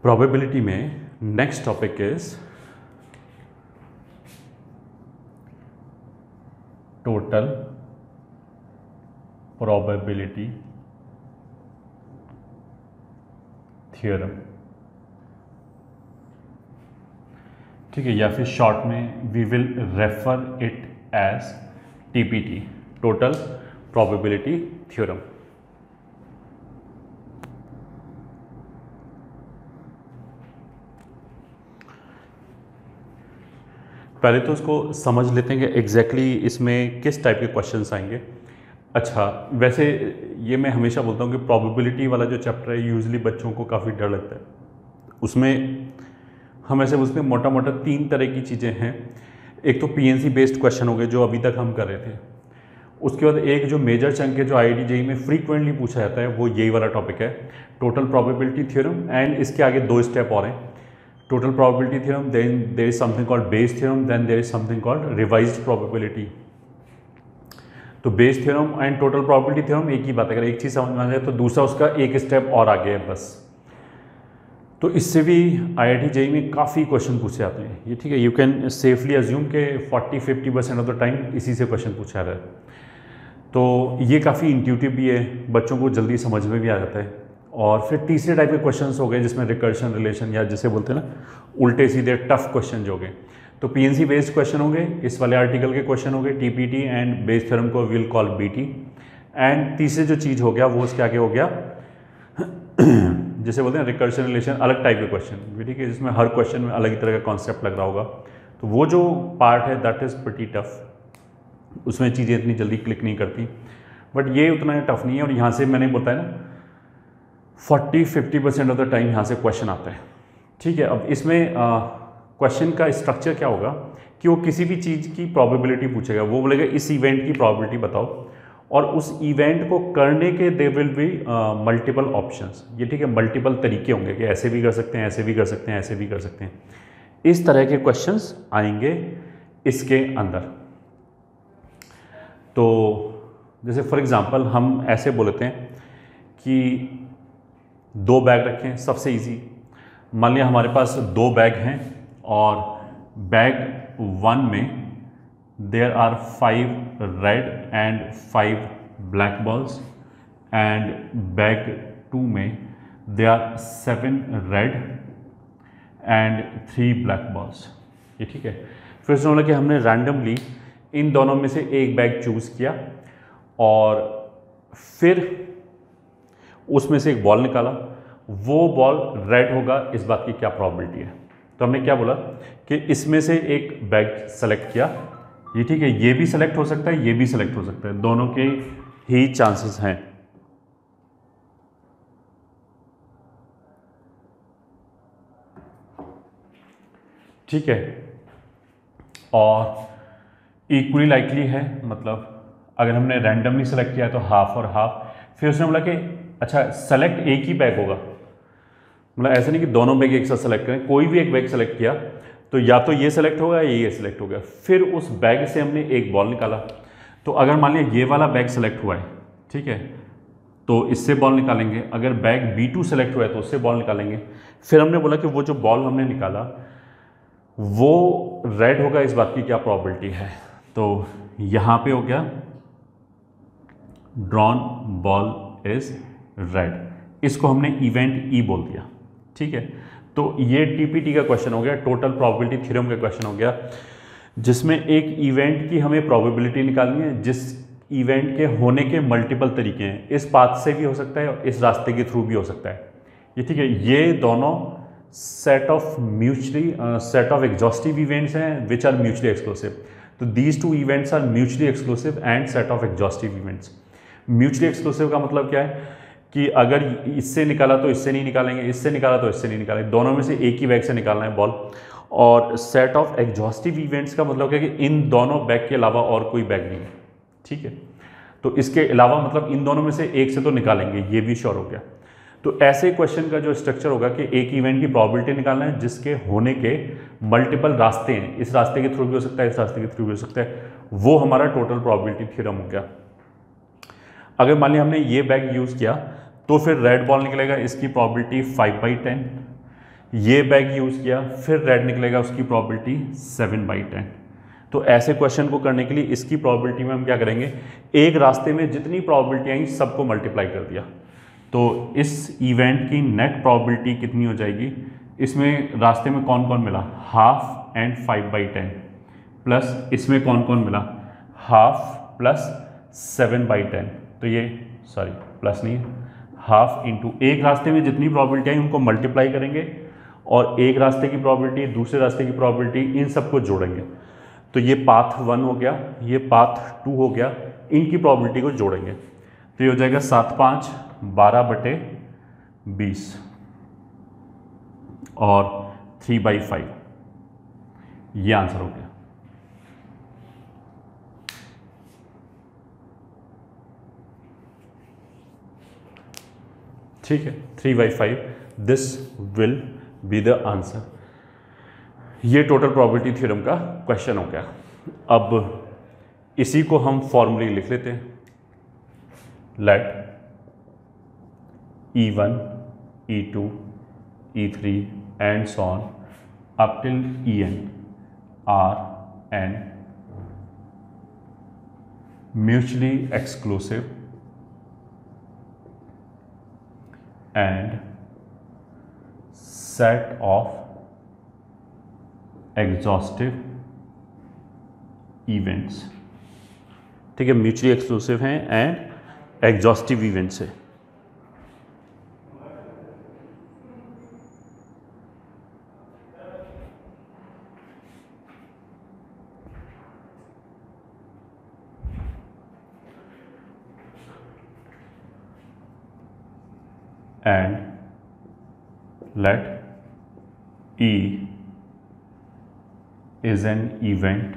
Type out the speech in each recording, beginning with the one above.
Probability में next topic is total probability theorem. ठीक है, या फिर शॉर्ट में we will refer it as TPT, total probability theorem. पहले तो उसको समझ लेते हैं कि एग्जैक्टली इसमें किस टाइप के क्वेश्चंस आएंगे। अच्छा, वैसे ये मैं हमेशा बोलता हूँ कि प्रोबेबिलिटी वाला जो चैप्टर है यूजुअली बच्चों को काफ़ी डर लगता है। उसमें हम ऐसे उसमें मोटा मोटा 3 तरह की चीज़ें हैं। एक तो पीएनसी बेस्ड क्वेश्चन हो गए जो अभी तक हम कर रहे थे। उसके बाद एक जो मेजर चंक है जो आईआईटी जेईई में फ्रीक्वेंटली पूछा जाता है वो यही वाला टॉपिक है, टोटल प्रोबेबिलिटी थ्योरम। एंड इसके आगे 2 स्टेप और हैं, total probability theorem, then there is something called Bayes theorem, then there is something called revised probability. तो Bayes theorem and total probability theorem एक ही बात है। अगर एक चीज़ समझ में आ जाए तो दूसरा उसका एक स्टेप और आगे है बस। तो इससे भी आईआईटी जेईई में काफ़ी क्वेश्चन पूछे जाते हैं ये। ठीक है, यू कैन सेफली अज्यूम के 40-50% ऑफ द टाइम इसी से क्वेश्चन पूछा जा रहा है। तो ये काफ़ी इंट्यूटिव भी है, बच्चों को जल्दी समझ में भी आ जाता है। और फिर तीसरे टाइप के क्वेश्चंस हो गए जिसमें रिकर्शन, रिलेशन, या जिसे बोलते हैं ना उल्टे सीधे टफ क्वेश्चन जो हो गए। तो पीएनसी बेस्ड क्वेश्चन हो गए, इस वाले आर्टिकल के क्वेश्चन हो गए टीपीटी, एंड बेस थ्योरम को विल कॉल बीटी। एंड तीसरे जो चीज़ हो गया वो उसके आगे हो गया जिसे बोलते हैं रिकर्शन, रिलेशन, अलग टाइप के क्वेश्चन। ठीक है, जिसमें हर क्वेश्चन में अलग ही तरह का कॉन्सेप्ट लग रहा होगा। तो वो जो पार्ट है दैट इज़ प्रीटी टफ, उसमें चीज़ें इतनी जल्दी क्लिक नहीं करती, बट ये उतना टफ नहीं है। और यहाँ से मैंने बताया ना 40-50% ऑफ द टाइम यहाँ से क्वेश्चन आता है। ठीक है, अब इसमें क्वेश्चन का स्ट्रक्चर क्या होगा कि वो किसी भी चीज़ की प्रोबेबिलिटी पूछेगा। वो बोलेगा इस इवेंट की प्रोबेबिलिटी बताओ, और उस इवेंट को करने के they will be multiple options. ये ठीक है, मल्टीपल तरीके होंगे कि ऐसे भी कर सकते हैं, ऐसे भी कर सकते हैं, ऐसे भी कर सकते हैं। इस तरह के क्वेश्चंस आएंगे इसके अंदर। तो जैसे फॉर एग्जांपल हम ऐसे बोलते हैं कि 2 बैग रखें, सबसे इजी। मान लिया हमारे पास 2 बैग हैं और बैग 1 में there are 5 red and 5 black balls, and bag 2 में there are 7 red and 3 black balls. ये ठीक है। फिर उसने बोला कि हमने रैंडमली इन दोनों में से एक बैग चूज़ किया और फिर उसमें से एक बॉल निकाला, वो बॉल रेड होगा, इस बात की क्या प्रोबेबिलिटी है। तो हमने क्या बोला कि इसमें से एक बैग सेलेक्ट किया। ये ठीक है, ये भी सेलेक्ट हो सकता है, ये भी सेलेक्ट हो सकता है, दोनों के ही चांसेस हैं। ठीक है, और इक्वली लाइकली है, मतलब अगर हमने रैंडमली सेलेक्ट किया तो हाफ और हाफ। फिर उसने बोला कि अच्छा सेलेक्ट एक ही बैग होगा, मतलब ऐसा नहीं कि दोनों बैग एक साथ सेलेक्ट करें, कोई भी एक बैग सेलेक्ट किया तो या तो ये सेलेक्ट होगा या ये सेलेक्ट हो गया। फिर उस बैग से हमने एक बॉल निकाला। तो अगर मान लिया ये वाला बैग सेलेक्ट हुआ है, ठीक है, तो इससे बॉल निकालेंगे। अगर बैग B2 सेलेक्ट हुआ है तो उससे बॉल निकालेंगे। फिर हमने बोला कि वो जो बॉल हमने निकाला वो रेड होगा, इस बात की क्या प्रोबेबिलिटी है। तो यहाँ पे हो गया ड्रॉन बॉल इज रेड, इसको हमने इवेंट ई बोल दिया। ठीक है, तो ये टीपीटी का क्वेश्चन हो गया, टोटल प्रोबेबिलिटी थ्योरम का क्वेश्चन हो गया, जिसमें एक इवेंट की हमें प्रोबेबिलिटी निकालनी है जिस इवेंट के होने के मल्टीपल तरीके हैं। इस पाथ से भी हो सकता है और इस रास्ते के थ्रू भी हो सकता है। ये ठीक है, ये दोनों सेट ऑफ एग्जॉस्टिव इवेंट्स हैं विच आर म्यूचुअली एक्सक्लूसिव। तो these 2 events are mutually exclusive and set of exhaustive events. Mutually exclusive का मतलब क्या है कि अगर इससे निकाला तो इससे नहीं निकालेंगे, इससे निकाला तो इससे नहीं निकालेंगे, दोनों में से एक ही बैग से निकालना है बॉल। और सेट ऑफ एग्जॉस्टिव इवेंट्स का मतलब क्या है कि इन दोनों बैग के अलावा और कोई बैग नहीं है। ठीक है, तो इसके अलावा मतलब इन दोनों में से एक से तो निकालेंगे, ये भी श्योर हो गया। तो ऐसे क्वेश्चन का जो स्ट्रक्चर होगा कि एक इवेंट की प्रोबेबिलिटी निकालना है जिसके होने के मल्टीपल रास्ते हैं, इस रास्ते के थ्रू भी हो सकता है, इस रास्ते के थ्रू भी हो सकता है, वो हमारा टोटल प्रोबेबिलिटी थ्योरम हो गया। अगर मान लिया हमने ये बैग यूज़ किया तो फिर रेड बॉल निकलेगा, इसकी प्रोबेबिलिटी 5/10, ये बैग यूज़ किया, फिर रेड निकलेगा, उसकी प्रॉबिलिटी 7/10। तो ऐसे क्वेश्चन को करने के लिए इसकी प्रॉबिलिटी में हम क्या करेंगे, एक रास्ते में जितनी प्रॉबिलिटी आई सबको मल्टीप्लाई कर दिया। तो इस इवेंट की नेट प्रॉबिलिटी कितनी हो जाएगी, इसमें रास्ते में कौन कौन मिला, हाफ एंड 5/10, प्लस इसमें कौन कौन मिला, हाफ प्लस 7/10। तो ये सॉरी प्लस नहीं है, हाफ इंटू एक रास्ते में जितनी प्रॉबिलिटी आई उनको मल्टीप्लाई करेंगे, और एक रास्ते की प्रॉबिलिटी दूसरे रास्ते की प्रॉबिलिटी, इन सबको जोड़ेंगे। तो ये पाथ 1 हो गया, ये पाथ 2 हो गया, इनकी प्रॉबिलिटी को जोड़ेंगे। तो ये हो जाएगा 7 5 12/20 और 3/5। ये आंसर हो गया। ठीक है, 3/5 this will be the answer. ये टोटल प्रोबेबिलिटी थ्योरम का क्वेश्चन हो गया। अब इसी को हम फॉर्मूली लिख लेते हैं। Let E1 E2 E3 and so on up till En are n mutually exclusive and set of exhaustive events। ठीक है, म्यूचुअली एक्सक्लूसिव हैं एंड एग्जॉस्टिव इवेंट्स है। and let E is an event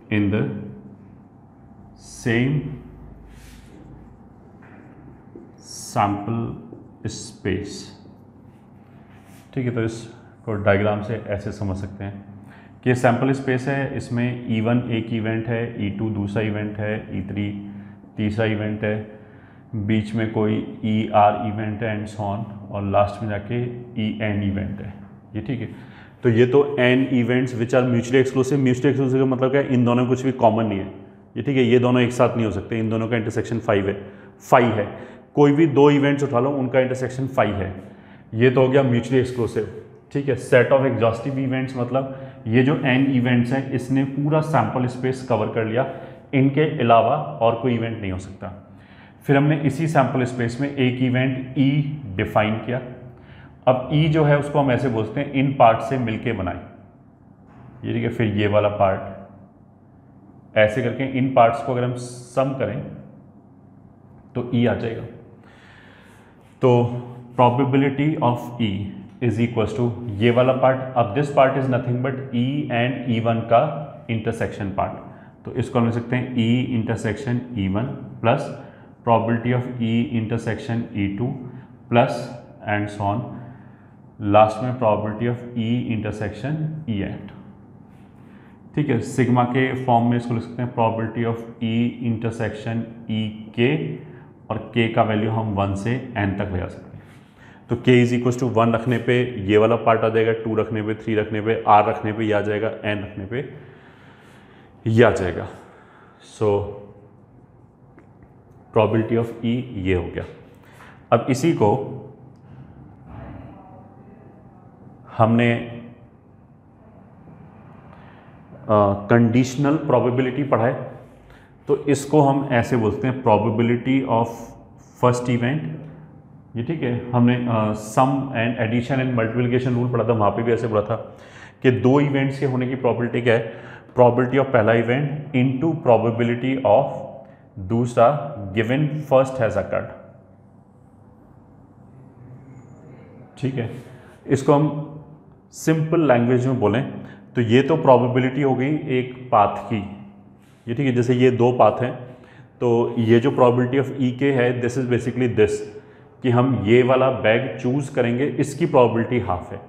in the same sample space। ठीक है, तो इसको diagram से ऐसे समझ सकते हैं कि ये सैम्पल स्पेस है, इसमें E1 एक इवेंट है, E2 दूसरा इवेंट है, E3 तीसरा इवेंट है, बीच में कोई ER इवेंट है एंड सो ऑन, और लास्ट में जाके EN इवेंट है। ये ठीक है, तो ये तो N events which are mutually exclusive. Mutually exclusive का मतलब क्या है, इन दोनों में कुछ भी कॉमन नहीं है। ये ठीक है, ये दोनों एक साथ नहीं हो सकते, इन दोनों का इंटरसेक्शन 5 है। 5 है, कोई भी दो इवेंट्स उठा लो उनका इंटरसेक्शन 5 है। ये तो हो गया म्यूचुअली एक्सक्लूसिव। ठीक है, सेट ऑफ एग्जॉस्टिव इवेंट्स मतलब ये जो N इवेंट्स हैं इसने पूरा सैम्पल स्पेस कवर कर लिया, इनके अलावा और कोई इवेंट नहीं हो सकता। फिर हमने इसी सैम्पल स्पेस में एक इवेंट E डिफाइन किया। अब E जो है उसको हम ऐसे बोलते हैं इन पार्ट से मिलके बनाए। ये ठीक है, फिर ये वाला पार्ट ऐसे करके इन पार्ट्स को अगर हम सम करें तो E आ जाएगा। तो probability of E is equals to ये वाला पार्ट। अब this part is nothing but E and E1 का इंटरसेक्शन पार्ट, तो इसको हम लिख सकते हैं E intersection E1 plus probability of E intersection E2 plus and so on, last में probability of E intersection En। ठीक है, सिग्मा के फॉर्म में इसको लिख सकते हैं probability of E intersection Ek, और K का वैल्यू हम 1 से n तक ले जा सकते हैं। तो K इज इक्वल टू 1 रखने पे ये वाला पार्ट आ जाएगा, 2 रखने पे, 3 रखने पे, R रखने पे ये आ जाएगा, n रखने पे ये आ जाएगा। सो प्रोबेबिलिटी ऑफ E ये हो गया। अब इसी को हमने कंडीशनल प्रोबेबिलिटी पढ़ा है, तो इसको हम ऐसे बोलते हैं प्रोबेबिलिटी ऑफ फर्स्ट इवेंट। ये ठीक है, हमने sum and addition and multiplication rule पढ़ा था, वहाँ पे भी ऐसे पढ़ा था कि दो इवेंट्स के होने की प्रोबेबिलिटी क्या है, प्रोबेबिलिटी ऑफ पहला इवेंट इनटू प्रोबेबिलिटी ऑफ दूसरा गिवन फर्स्ट हैज अकर्ड। ठीक है, इसको हम सिंपल लैंग्वेज में बोलें तो ये तो प्रोबेबिलिटी हो गई एक पाथ की। ये ठीक है, जैसे ये दो पाथ हैं, तो ये जो प्रोबेबिलिटी ऑफ ई के है दिस इज बेसिकली दिस, कि हम ये वाला बैग चूज करेंगे, इसकी प्रोबेबिलिटी हाफ है,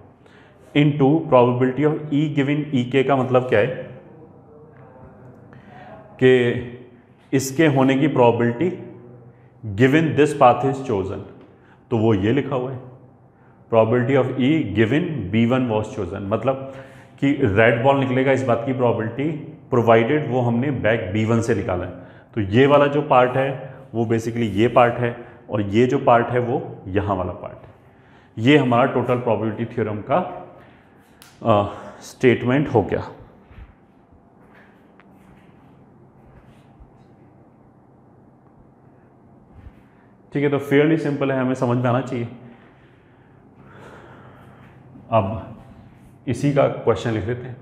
into probability of E given E के का मतलब क्या है कि इसके होने की probability given this path is chosen, तो वो ये लिखा हुआ है probability of E given B1 was chosen, मतलब कि रेड बॉल निकलेगा इस बात की प्रोबेबिलिटी प्रोवाइडेड वो हमने बैग B1 से निकाला है। तो ये वाला जो पार्ट है वो बेसिकली ये पार्ट है, और ये जो पार्ट है वो यहाँ वाला पार्ट है। ये हमारा टोटल प्रोबेबिलिटी थ्योरम का स्टेटमेंट हो गया। ठीक है, तो फेयरली सिंपल है, हमें समझ में आना चाहिए। अब इसी का क्वेश्चन लिख लेते हैं।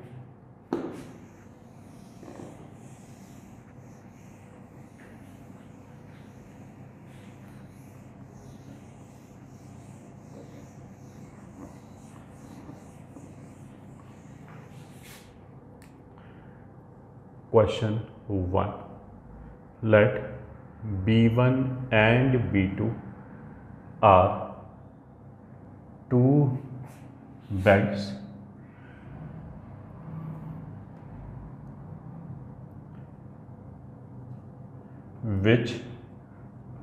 Question 1. Let B1 and B2 are two bags which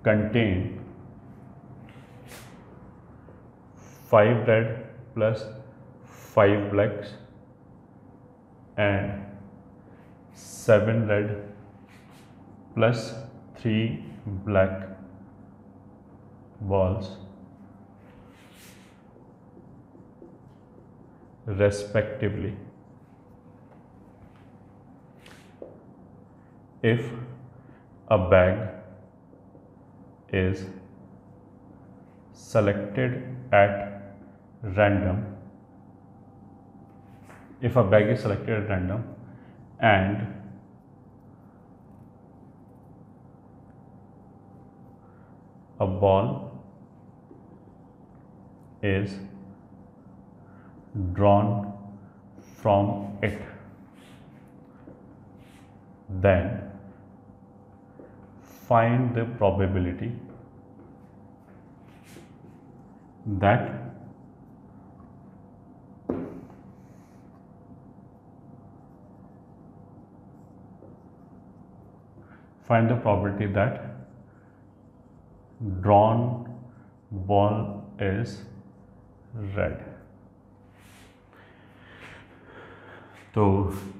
contain 5 red plus 5 blacks and 7 red plus 3 black balls respectively. If a bag is selected at random, and a ball is drawn from it, then find the probability that drawn ball is red। तो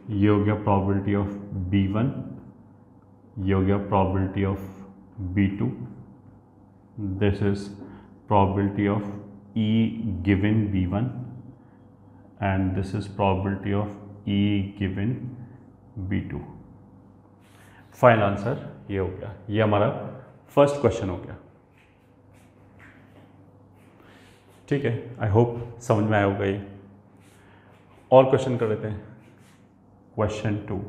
ये हो गया probability of B1, ये हो गया probability of B2, this is probability of E given B1 and this is probability of E given B2। Final answer ये हो गया। ये हमारा फर्स्ट क्वेश्चन हो गया। ठीक है, आई होप समझ में आया होगा ये। और क्वेश्चन कर लेते हैं। Question 2,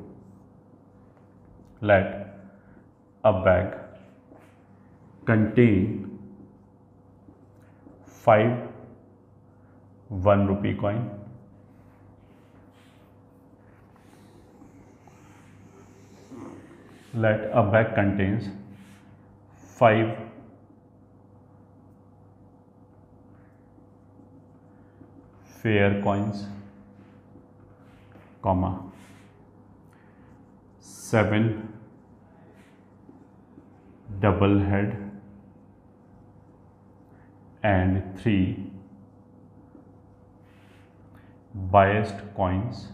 let a bag contain 5 1 rupee coin, let a bag contains 5 fair coins, comma 7 double head and 3 biased coins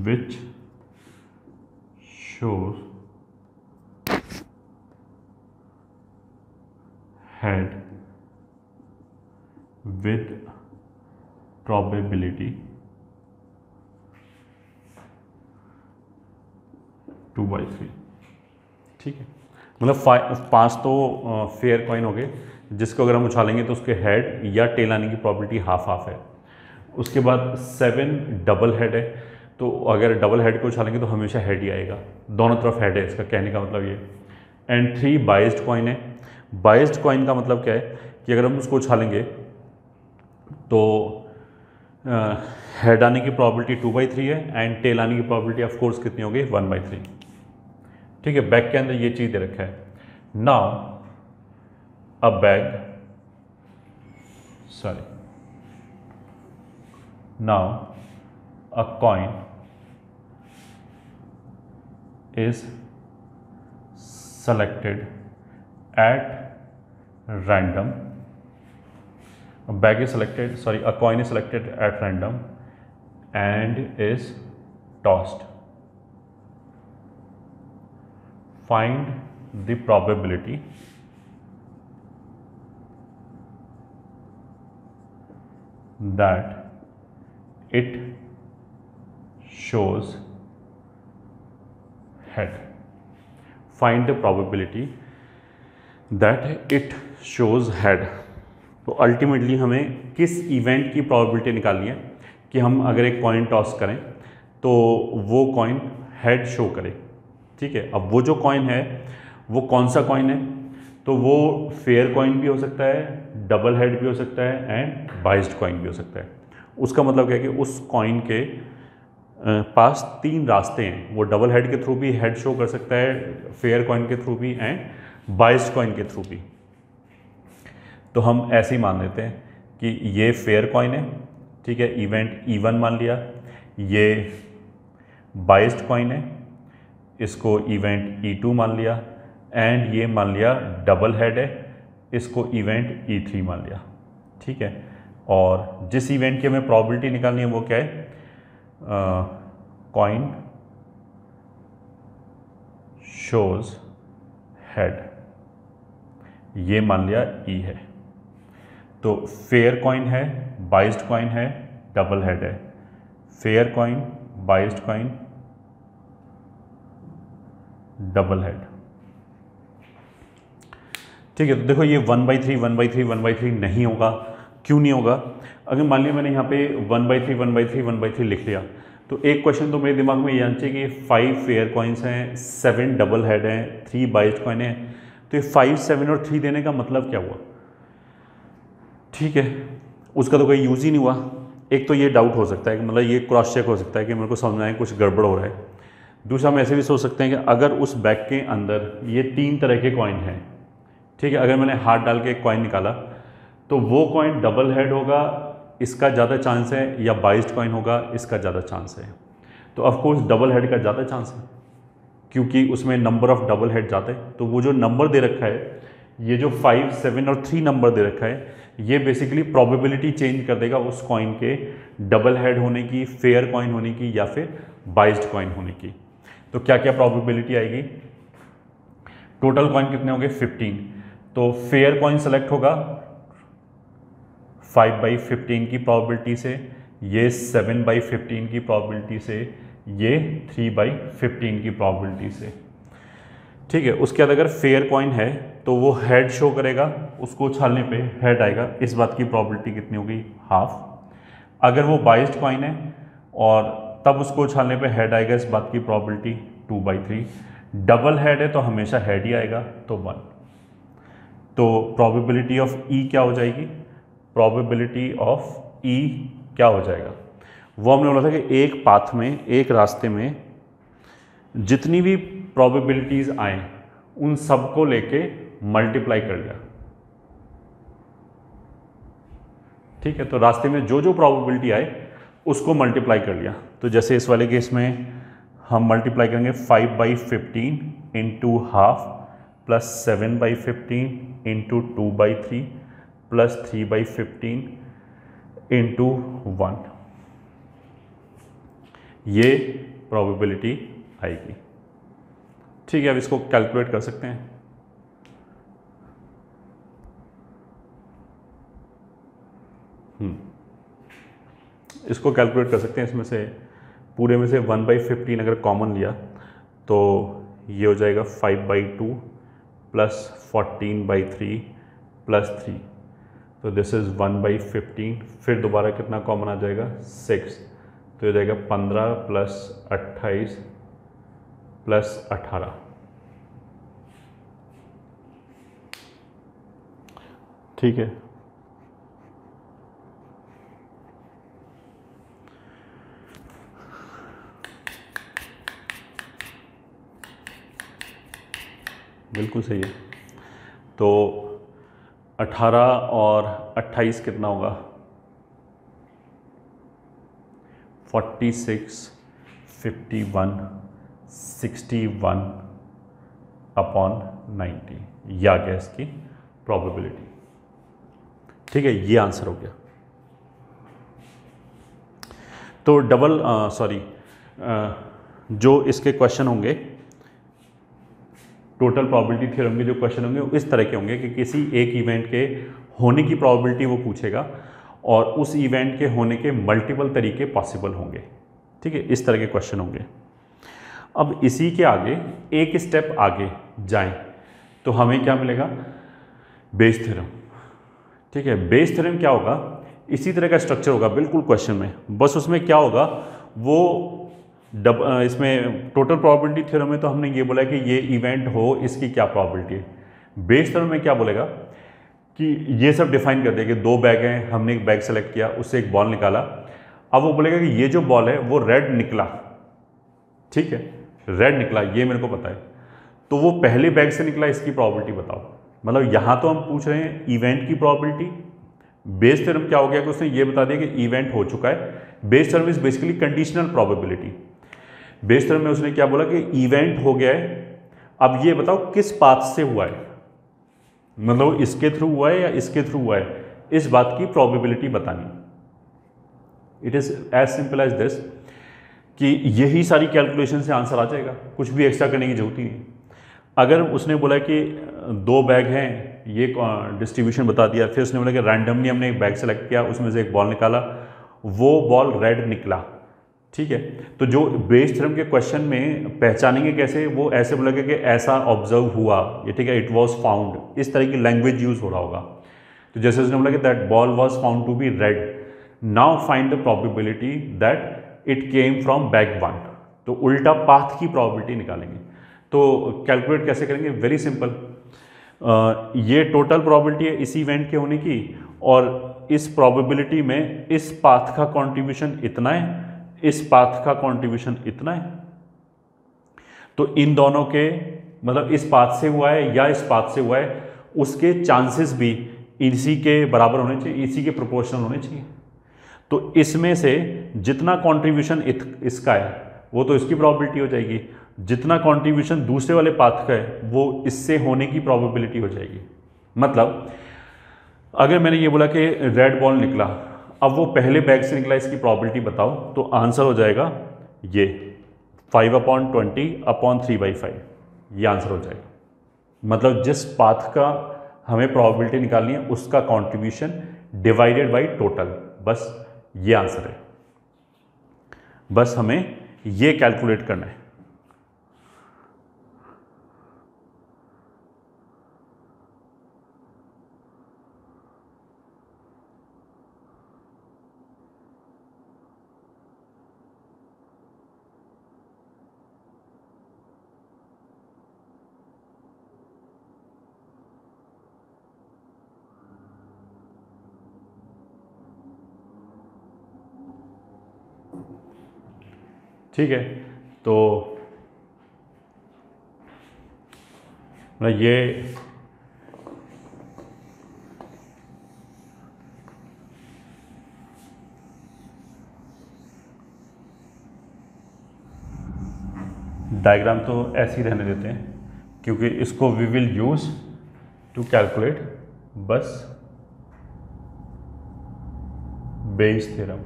which shows head with probability 2/3। ठीक है, मतलब 5 तो फेयर कॉइन हो गए जिसको अगर हम उछालेंगे तो उसके हेड या टेल आने की probability हाफ है। उसके बाद 7 डबल हेड है, तो अगर डबल हेड को उछालेंगे तो हमेशा हेड ही आएगा, दोनों तरफ हेड है, इसका कहने का मतलब ये। एंड 3 बाइस्ड कॉइन है। बाइस्ड कॉइन का मतलब क्या है कि अगर हम उसको उछालेंगे तो हेड आने की प्रोबेबिलिटी 2/3 है एंड टेल आने की प्रोबेबिलिटी ऑफ कोर्स कितनी होगी 1/3। ठीक है, बैग के अंदर ये चीज़ दे रखा है। Now a bag now a coin is selected at random, a bag is selected, sorry, a coin is selected at random and is tossed. Find the probability that it shows head. Find the probability that it shows head. तो ultimately हमें किस event की probability निकालनी है कि हम अगर एक कॉइन टॉस करें तो वो कॉइन हेड शो करे। ठीक है, अब वो जो कॉइन है वो कौन सा कॉइन है, तो वो फेयर कॉइन भी हो सकता है, डबल हेड भी हो सकता है एंड बाइस्ड कॉइन भी हो सकता है। उसका मतलब क्या है कि उस कॉइन के पास तीन रास्ते हैं, वो डबल हेड के थ्रू भी हेड शो कर सकता है, फेयर कॉइन के थ्रू भी एंड बाइस्ड कॉइन के थ्रू भी। तो हम ऐसे ही मान लेते हैं कि ये फेयर कॉइन है, ठीक है, इवेंट E1 मान लिया, ये बाइस्ड कॉइन है, इसको इवेंट E2 मान लिया एंड ये मान लिया डबल हेड है, इसको इवेंट E3 मान लिया। ठीक है, और जिस इवेंट की हमें प्रोबेबिलिटी निकालनी है वो क्या है, कॉइन शोज हेड, ये मान लिया E है। तो फेयर कॉइन है, बाइस्ड कॉइन है, डबल हेड है, fair coin, biased coin, double head. ठीक है, तो देखो ये 1/3 1/3 1/3 नहीं होगा। क्यों नहीं होगा? अगर मान लिया मैंने यहाँ पे 1/3 1/3 1/3 लिख लिया तो एक क्वेश्चन तो मेरे दिमाग में ये आना चाहिए कि 5 फेयर कॉइन्स हैं, 7 डबल हेड हैं, 3 बाइस्ड कॉइन है, तो ये 5 7 और 3 देने का मतलब क्या हुआ? ठीक है, उसका तो कोई यूज़ ही नहीं हुआ। एक तो ये डाउट हो सकता है कि मतलब ये क्रॉस चेक हो सकता है कि मेरे को समझ में आए कुछ गड़बड़ हो रहा है। दूसरा हम ऐसे भी सोच सकते हैं कि अगर उस बैग के अंदर ये 3 तरह के कॉइन हैं, ठीक है, अगर मैंने हाथ डाल के एक कॉइन निकाला तो वो कॉइन डबल हेड होगा, इसका ज़्यादा चांस है, या बाइस्ड कॉइन होगा, इसका ज़्यादा चांस है। तो ऑफकोर्स डबल हेड का ज़्यादा चांस है क्योंकि उसमें नंबर ऑफ डबल हेड जाते हैं। तो वो जो नंबर दे रखा है, ये जो 5 7 और 3 नंबर दे रखा है, ये बेसिकली प्रोबेबिलिटी चेंज कर देगा उस कॉइन के डबल हेड होने की, फेयर कॉइन होने की या फिर बाइस्ड कॉइन होने की। तो क्या क्या प्रोबेबिलिटी आएगी? टोटल कॉइन कितने होंगे? 15। तो फेयर कॉइन सेलेक्ट होगा 5/15 की प्रोबेबिलिटी से, ये 7/15 की प्रोबेबिलिटी से, ये 3/15 की प्रोबेबिलिटी से। ठीक है, उसके बाद अगर फेयर कॉइन है तो वो हेड शो करेगा, उसको उछालने पे हेड आएगा, इस बात की प्रोबेबिलिटी कितनी होगी? हाफ। अगर वो बाइस्ड कॉइन है और तब उसको उछालने पे हेड आएगा, इस बात की प्रोबेबिलिटी 2/3। डबल हेड है तो हमेशा हेड ही आएगा, तो 1। तो प्रोबेबिलिटी ऑफ ई क्या हो जाएगी? प्रोबेबिलिटी ऑफ ई क्या हो जाएगा? वो हमने बोला था कि एक पाथ में, एक रास्ते में जितनी भी प्रोबेबिलिटीज आए उन सबको लेके मल्टीप्लाई कर लिया। ठीक है, तो रास्ते में जो जो प्रोबेबिलिटी आए उसको मल्टीप्लाई कर लिया। तो जैसे इस वाले केस में हम मल्टीप्लाई करेंगे 5/15 into half plus 7/15 into 2/3 plus 3/15 into 1, ये प्रोबेबिलिटी आएगी। ठीक है, अब इसको कैलकुलेट कर सकते हैं। इसको कैलकुलेट कर सकते हैं। इसमें से पूरे में से 1/15 अगर कॉमन लिया तो ये हो जाएगा 5/2 प्लस 14/3 प्लस 3, तो दिस इज़ 1/15। फिर दोबारा कितना कॉमन आ जाएगा? 6, तो ये जाएगा 15 प्लस 28 प्लस 18। ठीक है, बिल्कुल सही है। तो 18 और 28 कितना होगा? 46, 51, 61 अपॉन 90, या गया इसकी प्रोबेबिलिटी। ठीक है, ये आंसर हो गया। तो जो इसके क्वेश्चन होंगे, टोटल प्रोबेबिलिटी थ्योरम के जो क्वेश्चन होंगे वो इस तरह के होंगे कि किसी एक इवेंट के होने की प्रोबेबिलिटी वो पूछेगा और उस इवेंट के होने के मल्टीपल तरीके पॉसिबल होंगे। ठीक है, इस तरह के क्वेश्चन होंगे। अब इसी के आगे एक स्टेप आगे जाएं तो हमें क्या मिलेगा? Base theorem. ठीक है, बेस थ्योरम क्या होगा? इसी तरह का स्ट्रक्चर होगा बिल्कुल क्वेश्चन में, बस उसमें क्या होगा वो इसमें टोटल प्रोबेबिलिटी थ्योरम में तो हमने ये बोला कि ये इवेंट हो इसकी क्या प्रोबेबिलिटी है। बेस थ्योरम में क्या बोलेगा कि ये सब डिफाइन कर देगा कि दो बैग हैं, हमने एक बैग सेलेक्ट किया, उससे एक बॉल निकाला। अब वो बोलेगा कि ये जो बॉल है वो रेड निकला। ठीक है, रेड निकला ये मेरे को पता है, तो वो पहले बैग से निकला, इसकी प्रोबेबिलिटी बताओ। मतलब यहाँ तो हम पूछ रहे हैं इवेंट की प्रोबेबिलिटी। बेस थ्योरम क्या हो गया कि उसने ये बता दिया कि इवेंट हो चुका है। Bayes theorem is basically conditional probability. Bayes theorem में उसने क्या बोला कि इवेंट हो गया है, अब ये बताओ किस पाथ से हुआ है, मतलब इसके थ्रू हुआ है या इसके थ्रू हुआ है, इस बात की प्रोबेबिलिटी बतानी। It is as simple as this कि यही सारी कैलकुलेशन से आंसर आ जाएगा, कुछ भी एक्स्ट्रा करने की जरूरत ही नहीं। अगर उसने बोला कि दो बैग हैं, ये डिस्ट्रीब्यूशन बता दिया, फिर उसने बोला कि रैंडमली हमने एक बैग सेलेक्ट किया, उसमें से एक बॉल निकाला, वो बॉल रेड निकला। ठीक है, तो जो बेस थ्योरम के क्वेश्चन में पहचानेंगे कैसे, वो ऐसे बोलेगा कि ऐसा ऑब्जर्व हुआ, ये ठीक है, इट वाज फाउंड, इस तरह की लैंग्वेज यूज हो रहा होगा। तो जैसे उसने बोला कि that ball was found to be red, now find the probability that it came from bag 1। तो उल्टा पाथ की प्रोबेबिलिटी निकालेंगे। तो कैलकुलेट कैसे करेंगे? वेरी सिंपल, ये टोटल प्रोबेबिलिटी है इस इवेंट के होने की, और इस प्रोबेबिलिटी में इस पाथ का कंट्रीब्यूशन इतना है, इस पाथ का कंट्रीब्यूशन इतना है। तो इन दोनों के मतलब इस पाथ से हुआ है या इस पाथ से हुआ है, उसके चांसेस भी इसी के बराबर होने चाहिए, इसी के प्रोपोर्शनल होने चाहिए। तो इसमें से जितना कंट्रीब्यूशन इसका है वो तो इसकी प्रोबेबिलिटी हो जाएगी, जितना कंट्रीब्यूशन दूसरे वाले पाथ का है वो इससे होने की प्रोबेबिलिटी हो जाएगी। मतलब अगर मैंने ये बोला कि रेड बॉल निकला, अब वो पहले बैग से निकला, इसकी प्रोबेबिलिटी बताओ, तो आंसर हो जाएगा ये 5/20/3/5, ये आंसर हो जाएगा। मतलब जिस पाथ का हमें प्रोबेबिलिटी निकालनी है उसका कंट्रीब्यूशन डिवाइडेड बाय टोटल, बस ये आंसर है। बस हमें ये कैलकुलेट करना है। ठीक है, तो ये डायग्राम तो ऐसे ही रहने देते हैं क्योंकि इसको we will use to calculate बस बेस थ्योरम।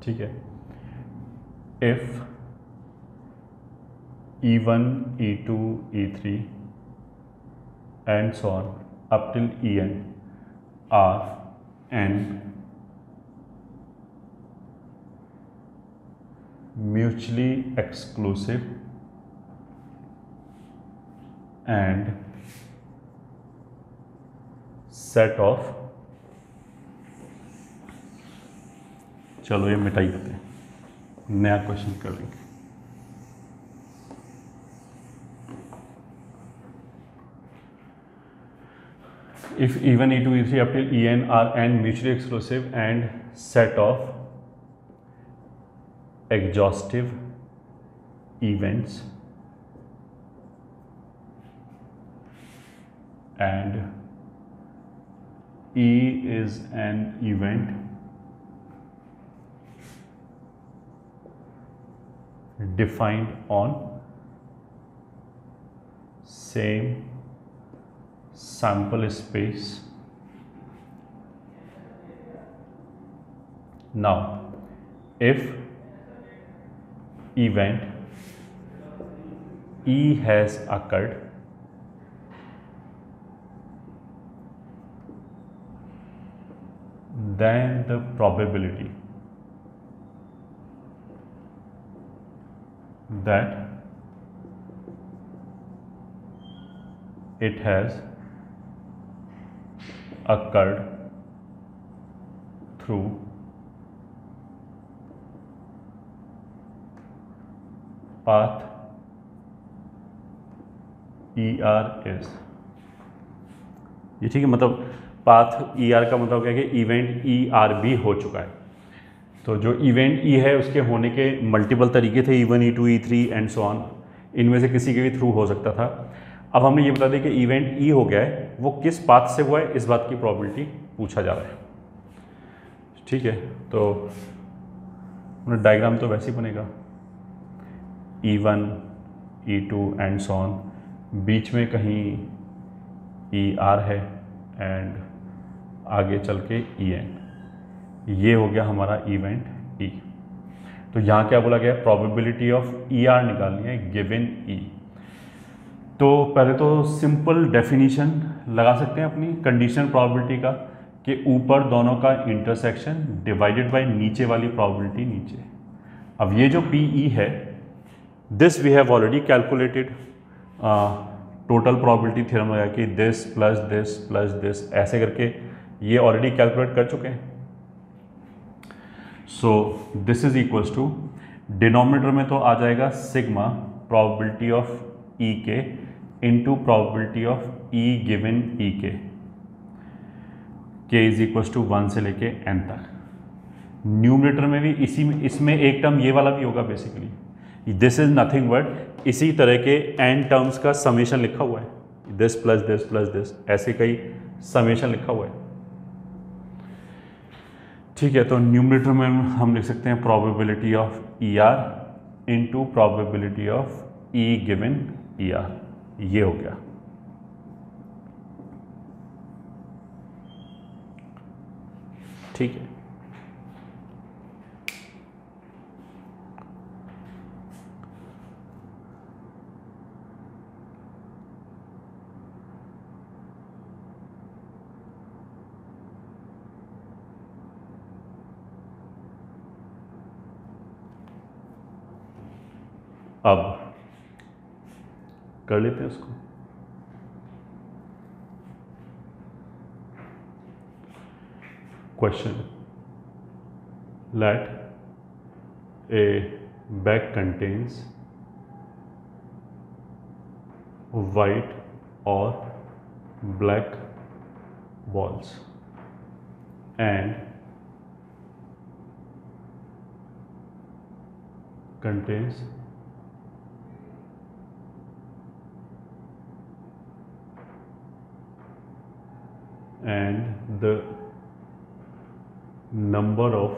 ठीक है, if E1 E2 E3 and so on up till En are n mutually exclusive and set of, चलो ये मिटाई देते हैं, नया क्वेश्चन कर लेंगे। If E1 E2 E3 up till En are n mutually exclusive and set of exhaustive events and E is an event defined on same sample space. Now if event E has occurred, then the probability that it has occurred through path ER is, ये ठीक है, मतलब path ER का मतलब क्या है कि event ER भी हो चुका है। तो जो इवेंट E है उसके होने के मल्टीपल तरीके थे, E1 E2 E3 and so on, इनमें से किसी के भी थ्रू हो सकता था। अब हमने ये बता दिया कि इवेंट E हो गया है, वो किस पाथ से हुआ है इस बात की प्रोबेबिलिटी पूछा जा रहा है। ठीक है, तो डायग्राम तो वैसे ही बनेगा, E1 E2 and so on, बीच में कहीं ER है एंड आगे चल के EN, ये हो गया हमारा इवेंट E। तो यहाँ क्या बोला गया, प्रोबेबिलिटी ऑफ ER निकालनी है गिवन E। तो पहले तो सिंपल डेफिनीशन लगा सकते हैं अपनी कंडीशनल प्रोबेबिलिटी का, कि ऊपर दोनों का इंटरसेक्शन डिवाइडेड बाय नीचे वाली प्रोबेबिलिटी नीचे। अब ये जो PE है, this we have already calculated, total probability theorem लगा कि दिस प्लस दिस ऐसे करके ये ऑलरेडी कैलकुलेट कर चुके हैं। So this is equals to, denominator में तो आ जाएगा सिग्मा प्रोबेबिलिटी ऑफ E के into probability of E given E के इज इक्वल्स टू 1 से लेके n तक। न्यूमरेटर में भी इसमें एक टर्म ये वाला भी होगा basically, this is nothing but इसी तरह के n टर्म्स का समेशन लिखा हुआ है, दिस प्लस दिस ऐसे कई समेशन लिखा हुआ है। ठीक है, तो न्यूमरेटर में हम लिख सकते हैं probability of ER into probability of E given ER, ये हो गया। ठीक है, अब कर लेते हैं उसको। Question, let a bag contains white और black balls and contains and the number of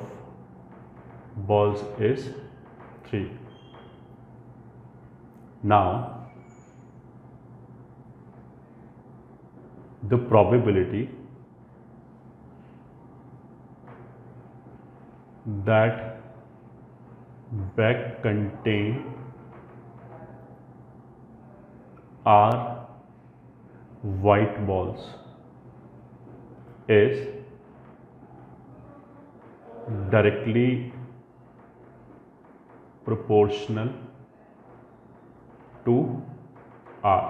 balls is 3. Now the probability that bag contain are white balls is directly proportional to R।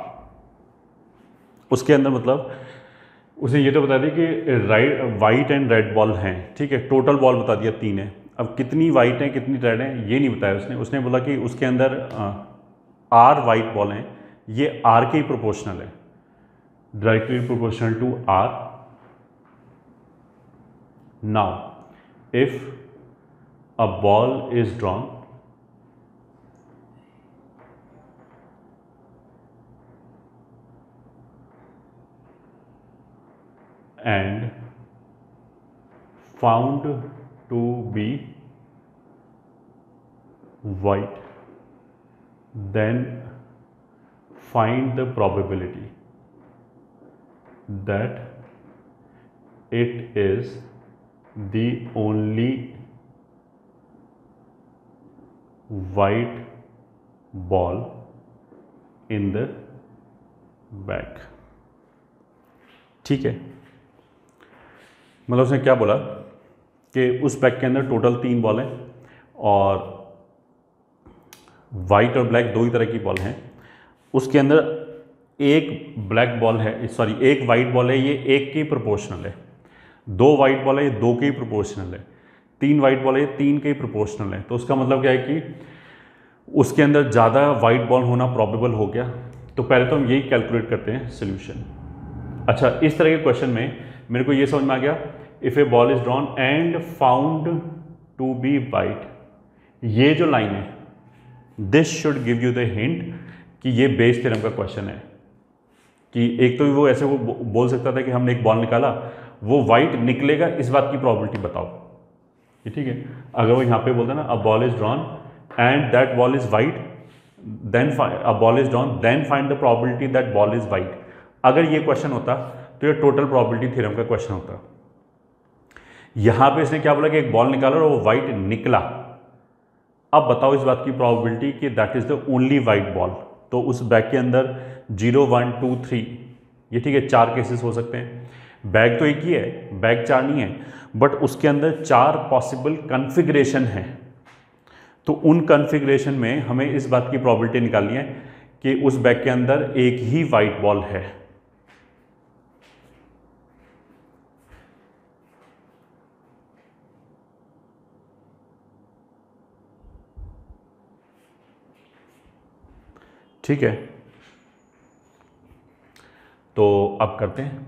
उसके अंदर मतलब उसे ये तो बता दिया कि वाइट एंड रेड बॉल हैं, ठीक है, टोटल बॉल बता दिया 3 है। अब कितनी वाइट हैं कितनी रेड हैं ये नहीं बताया उसने बोला कि उसके अंदर R वाइट बॉल हैं, ये R के ही प्रोपोर्शनल है, directly proportional to R। Now if a ball is drawn and found to be white, then find the probability that it is the only white ball in the bag. ठीक है, मतलब उसने क्या बोला कि उस बैग के अंदर टोटल 3 बॉल हैं और वाइट और ब्लैक 2 ही तरह की बॉल हैं। उसके अंदर एक ब्लैक बॉल है, सॉरी एक वाइट बॉल है, ये 1 के प्रोपोर्शनल है। 2 वाइट बॉल है, ये 2 के ही प्रोपोर्शनल है। 3 वाइट बॉल है, ये 3 के ही प्रोपोर्शनल है। तो उसका मतलब क्या है कि उसके अंदर ज़्यादा वाइट बॉल होना प्रॉबेबल हो गया। तो पहले तो हम यही कैलकुलेट करते हैं सोल्यूशन। अच्छा, इस तरह के क्वेश्चन में मेरे को ये समझ में आ गया, if a ball is drawn and found to be white, ये जो लाइन है this should give you the hint कि ये बेस थ्योरम का क्वेश्चन है। कि एक तो वो ऐसे वो बोल सकता था कि हमने एक बॉल निकाला, वो वाइट निकलेगा, इस बात की प्रोबेबिलिटी बताओ। ये ठीक है, अगर वो यहाँ पे बोलता ना a ball is drawn and that ball is white, then a ball is drawn then find the probability that ball is white, अगर ये क्वेश्चन होता तो ये टोटल प्रोबेबिलिटी थ्योरम का क्वेश्चन होता। यहाँ पे इसने क्या बोला कि एक बॉल निकाला और वो वाइट निकला। अब बताओ इस बात की प्रोबेबिलिटी कि that is the only white ball. तो उस बैग के अंदर 0, 1, 2, 3, ये ठीक है 4 केसेस हो सकते हैं। बैग तो एक ही है, बैग 4 नहीं है, बट उसके अंदर 4 पॉसिबल कन्फिग्रेशन है। तो उन कन्फिग्रेशन में हमें इस बात की प्रोबेबिलिटी निकालनी है कि उस बैग के अंदर एक ही वाइट बॉल है। ठीक है, तो अब करते हैं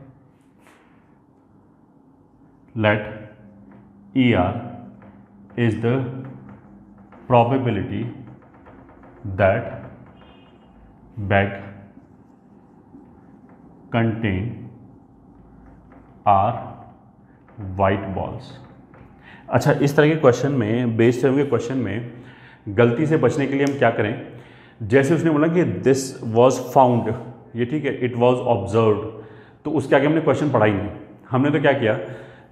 let ER is the probability that bag contain R white balls. अच्छा, इस तरह के क्वेश्चन में, बेस थ्योरम के क्वेश्चन में गलती से बचने के लिए हम क्या करें, जैसे उसने बोला कि दिस वॉज फाउंड, ये ठीक है, इट वॉज ऑब्जर्व्ड, तो उसके आगे हमने क्वेश्चन पढ़ा ही नहीं। हमने तो क्या किया,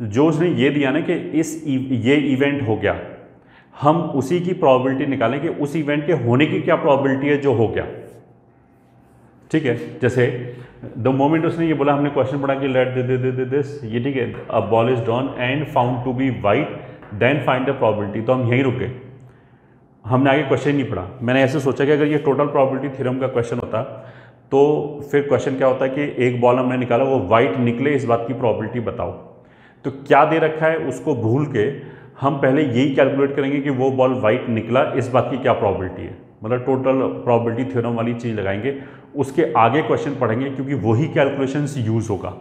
जो उसने ये दिया ना कि ये इवेंट हो गया, हम उसी की प्रोबेबिलिटी निकालें कि उस इवेंट के होने की क्या प्रोबेबिलिटी है जो हो गया। ठीक है, जैसे द मोमेंट उसने ये बोला, हमने क्वेश्चन पढ़ा कि लेट दिस, ये ठीक है, a ball is drawn and found to be white then find the probability, तो हम यहीं रुके, हमने आगे क्वेश्चन नहीं पढ़ा। मैंने ऐसे सोचा कि अगर ये टोटल प्रोबेबिलिटी थ्योरम का क्वेश्चन होता तो फिर क्वेश्चन क्या होता कि एक बॉल हमने निकाला, वो वाइट निकले, इस बात की प्रोबेबिलिटी बताओ। तो क्या दे रखा है उसको भूल के हम पहले यही कैलकुलेट करेंगे कि वो बॉल वाइट निकला, इस बात की क्या प्रोबेबिलिटी है, मतलब टोटल प्रोबेबिलिटी थ्योरम वाली चीज़ लगाएंगे, उसके आगे क्वेश्चन पढ़ेंगे, क्योंकि वही कैलकुलेशंस यूज़ होगा।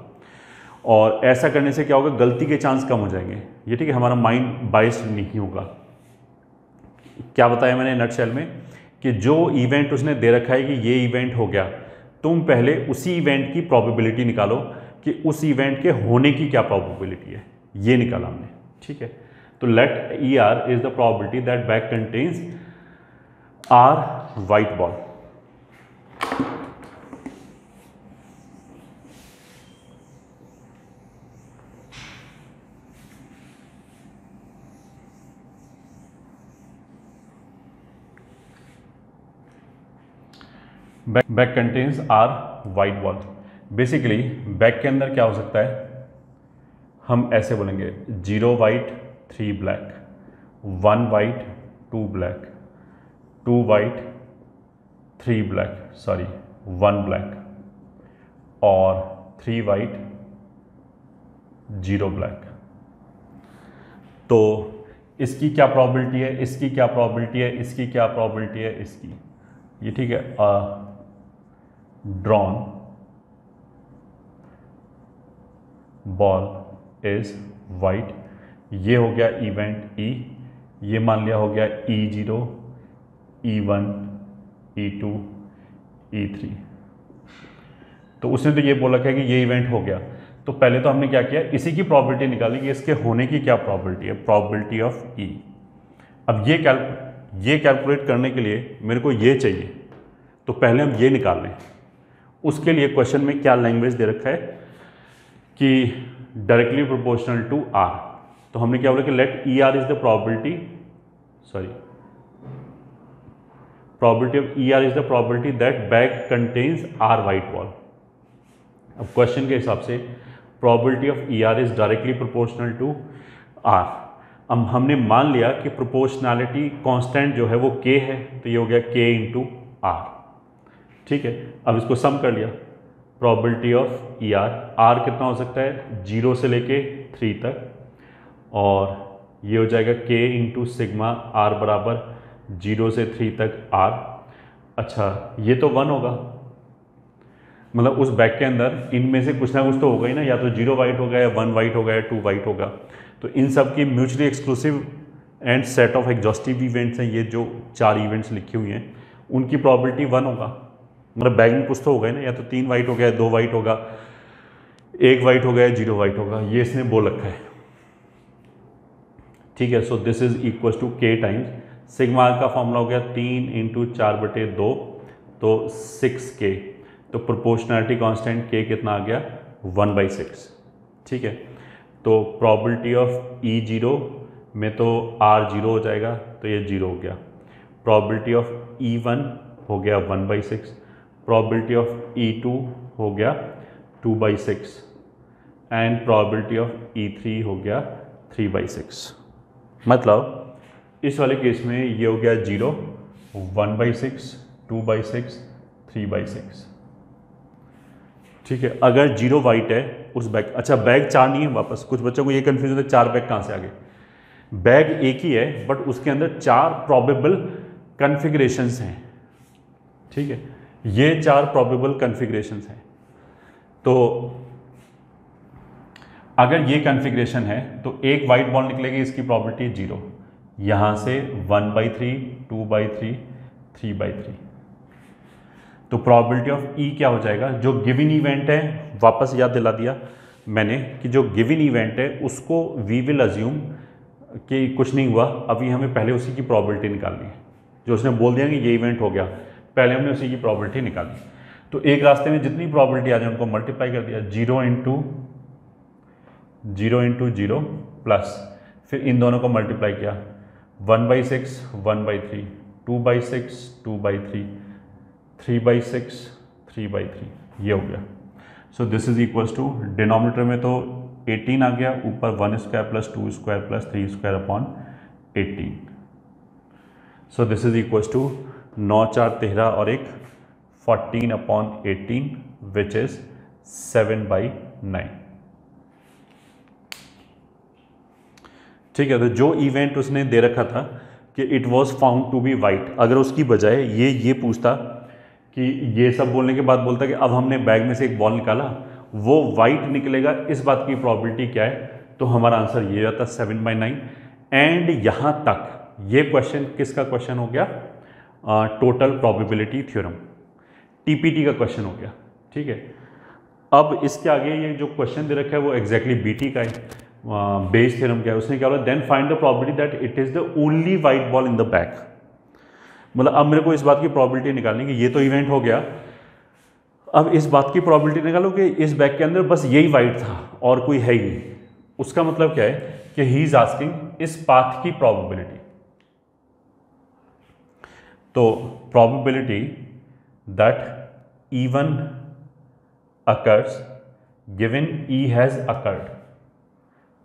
और ऐसा करने से क्या होगा, गलती के चांस कम हो जाएंगे। ये ठीक है, हमारा माइंड बाइस्ड नहीं होगा। क्या बताया मैंने नटशेल में कि जो इवेंट उसने दे रखा है कि ये इवेंट हो गया, तुम पहले उसी इवेंट की प्रोबेबिलिटी निकालो कि उस इवेंट के होने की क्या प्रोबेबिलिटी है, ये निकाला हमने। ठीक है, तो let ER is the probability that bag contains R white ball. Bag contains R white ball. Basically bag के अंदर क्या हो सकता है, हम ऐसे बोलेंगे 0 white 3 black, 1 white 2 black, 2 white 3 black, sorry 1 black और 3 वाइट 0 ब्लैक। तो इसकी क्या प्रोबेबिलिटी है, इसकी क्या प्रोबेबिलिटी है, इसकी क्या प्रोबेबिलिटी है, इसकी, ये ठीक है। ड्रॉन बॉल इज वाइट, ये हो गया इवेंट E, ये मान लिया हो गया E0, E1, E2, E3। तो उसने तो ये बोला है कि ये इवेंट हो गया, तो पहले तो हमने क्या किया, इसी की प्रोबेबिलिटी निकाली कि इसके होने की क्या प्रोबेबिलिटी है, प्रोबेबिलिटी ऑफ E। अब ये कैलकुलेट करने के लिए मेरे को ये चाहिए, तो पहले हम ये निकाल लें। उसके लिए क्वेश्चन में क्या लैंग्वेज दे रखा है कि डायरेक्टली प्रोपोर्शनल टू आर। तो हमने क्या बोला कि let E R is the probability, sorry, probability of ER is the probability that bag contains R white ball। अब क्वेश्चन के हिसाब से probability of ER is directly proportional to R। अब हमने मान लिया कि प्रोपोर्शनैलिटी कांस्टेंट जो है वो K है, तो ये हो गया K इंटू R। ठीक है, अब इसको सम कर लिया, probability of ER, R कितना हो सकता है 0 से लेके 3 तक, और ये हो जाएगा K इंटू सिग्मा R बराबर 0 से 3 तक R। अच्छा, ये तो 1 होगा, मतलब उस बैग के अंदर इनमें से कुछ ना कुछ तो होगा ही ना, या तो 0 वाइट होगा या 1 वाइट होगा या 2 वाइट होगा। तो इन सब की mutually exclusive and set of exhaustive events हैं, ये जो 4 इवेंट्स लिखी हुई हैं उनकी प्रोबेबिलिटी 1 होगा। मतलब बैग में कुछ तो होगा ही ना, या तो 3 वाइट हो गया, 2 वाइट होगा, 1 वाइट हो गया, 0 वाइट होगा, ये इसने बोल रखा है। ठीक है, so this is equal to K times sigma R का फॉर्मूला हो गया 3 इंटू 4/2, तो 6K। तो प्रोपोर्शनैलिटी कांस्टेंट K कितना आ गया 1/6। ठीक है, तो प्रोबेबिलिटी ऑफ E0 में तो R 0 हो जाएगा, तो ये 0 हो गया। प्रोबेबिलिटी ऑफ E1 हो गया 1/6, प्रोबेबिलिटी ऑफ E2 हो गया 2/6 एंड प्रोबेबिलिटी ऑफ E3 हो गया 3/6। मतलब इस वाले केस में ये हो गया 0, 1/6, 2/6, 3/6। ठीक है, अगर 0 वाइट है उस बैग, अच्छा बैग 4 नहीं है, वापस कुछ बच्चों को ये कंफ्यूजन होता है 4 बैग कहाँ से आ गए। बैग एक ही है बट उसके अंदर 4 प्रोबेबल कन्फिग्रेशंस हैं। ठीक है, ये 4 प्रोबेबल कन्फिग्रेशंस हैं। तो अगर ये कन्फिग्रेशन है तो एक वाइट बॉल निकलेगी, इसकी प्रोबेबिलिटी 0, यहाँ से 1/3, 2/3, 3/3। तो प्रोबेबिलिटी ऑफ E क्या हो जाएगा, जो गिवन इवेंट है, वापस याद दिला दिया मैंने कि जो गिवन इवेंट है उसको वी विल अज्यूम कि कुछ नहीं हुआ, अभी हमें पहले उसी की प्रोबेबिलिटी निकालनी है। जो उसने बोल दिया कि ये इवेंट हो गया, पहले हमने उसी की प्रोबेबिलिटी निकाली। तो एक रास्ते में जितनी प्रोबेबिलिटी आ जाए उनको मल्टीप्लाई कर दिया, 0 इंटू 0 प्लस, फिर इन दोनों को मल्टीप्लाई किया, 1/6, 1/3, 2/6, 2/3, 3/6, 3/3, ये हो गया। So this is equals to, denominator में तो 18 आ गया, ऊपर 1² plus 2² plus 3² upon 18। So this is equals to 9 4 13 और एक 14 अपॉन 18 विच इज 7/9। ठीक है, तो जो इवेंट उसने दे रखा था कि it was found to be white, अगर उसकी बजाय ये पूछता कि ये सब बोलने के बाद बोलता कि अब हमने बैग में से एक बॉल निकाला, वो वाइट निकलेगा, इस बात की प्रोबेबिलिटी क्या है, तो हमारा आंसर ये आता 7/9। एंड यहाँ तक ये क्वेश्चन किसका क्वेश्चन हो गया, टोटल प्रोबेबिलिटी थ्योरम, टीपीटी का क्वेश्चन हो गया। ठीक है, अब इसके आगे ये जो क्वेश्चन दे रखा है वो एग्जैक्टली बीटी का है। बेस थ्योरम क्या है, उसने क्या बोला, then find the probability that it is the only white ball in the bag. मतलब अब मेरे को इस बात की प्रोबेबिलिटी निकालनी कि ये तो इवेंट हो गया, अब इस बात की प्रोबेबिलिटी निकालो कि इस बैग के अंदर बस यही वाइट था और कोई है ही नहीं। उसका मतलब क्या है कि ही इज आस्किंग इस पाथ की प्रोबेबिलिटी। तो probability that E1 occurs given E has occurred,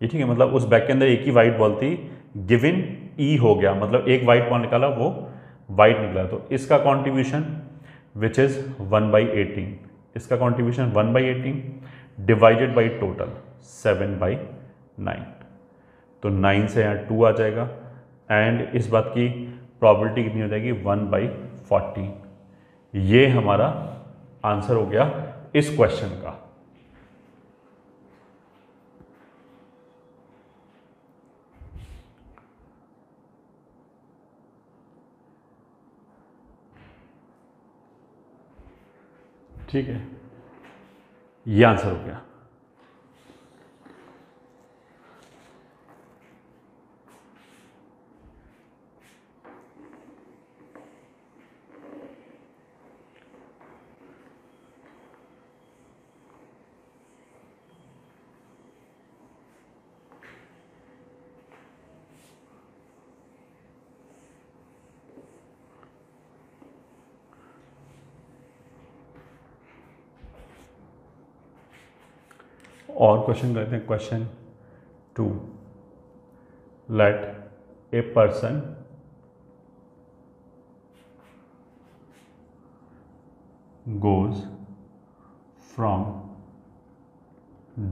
ये ठीक है, मतलब उस बैग के अंदर एक ही वाइट बॉल थी, गिवन E हो गया, मतलब एक वाइट बॉल निकाला वो वाइट निकला, तो इसका कॉन्ट्रीब्यूशन विच इज 1/18, इसका कॉन्ट्रीब्यूशन 1/18 डिवाइडेड बाई टोटल 7/9। तो 9 से यहाँ 2 आ जाएगा एंड इस बात की प्रोबेबिलिटी कितनी हो जाएगी 1/14। ये हमारा आंसर हो गया इस क्वेश्चन का। ठीक है, ये आंसर हो गया। और क्वेश्चन करते हैं, question 2, let a person goes from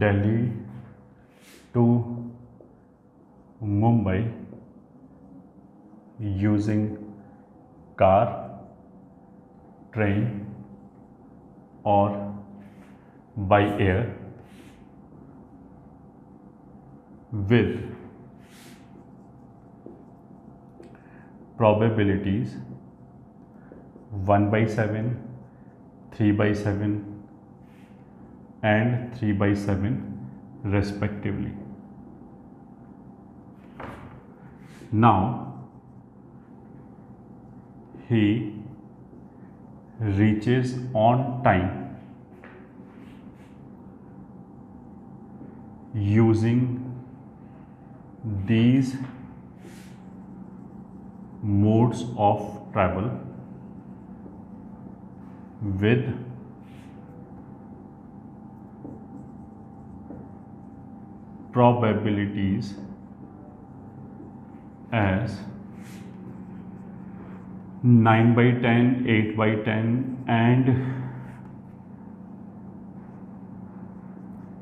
Delhi to Mumbai using car, train or by air with probabilities 1/7, 3/7 and 3/7 respectively. Now he reaches on time using these modes of travel with probabilities as 9/10, 8/10 and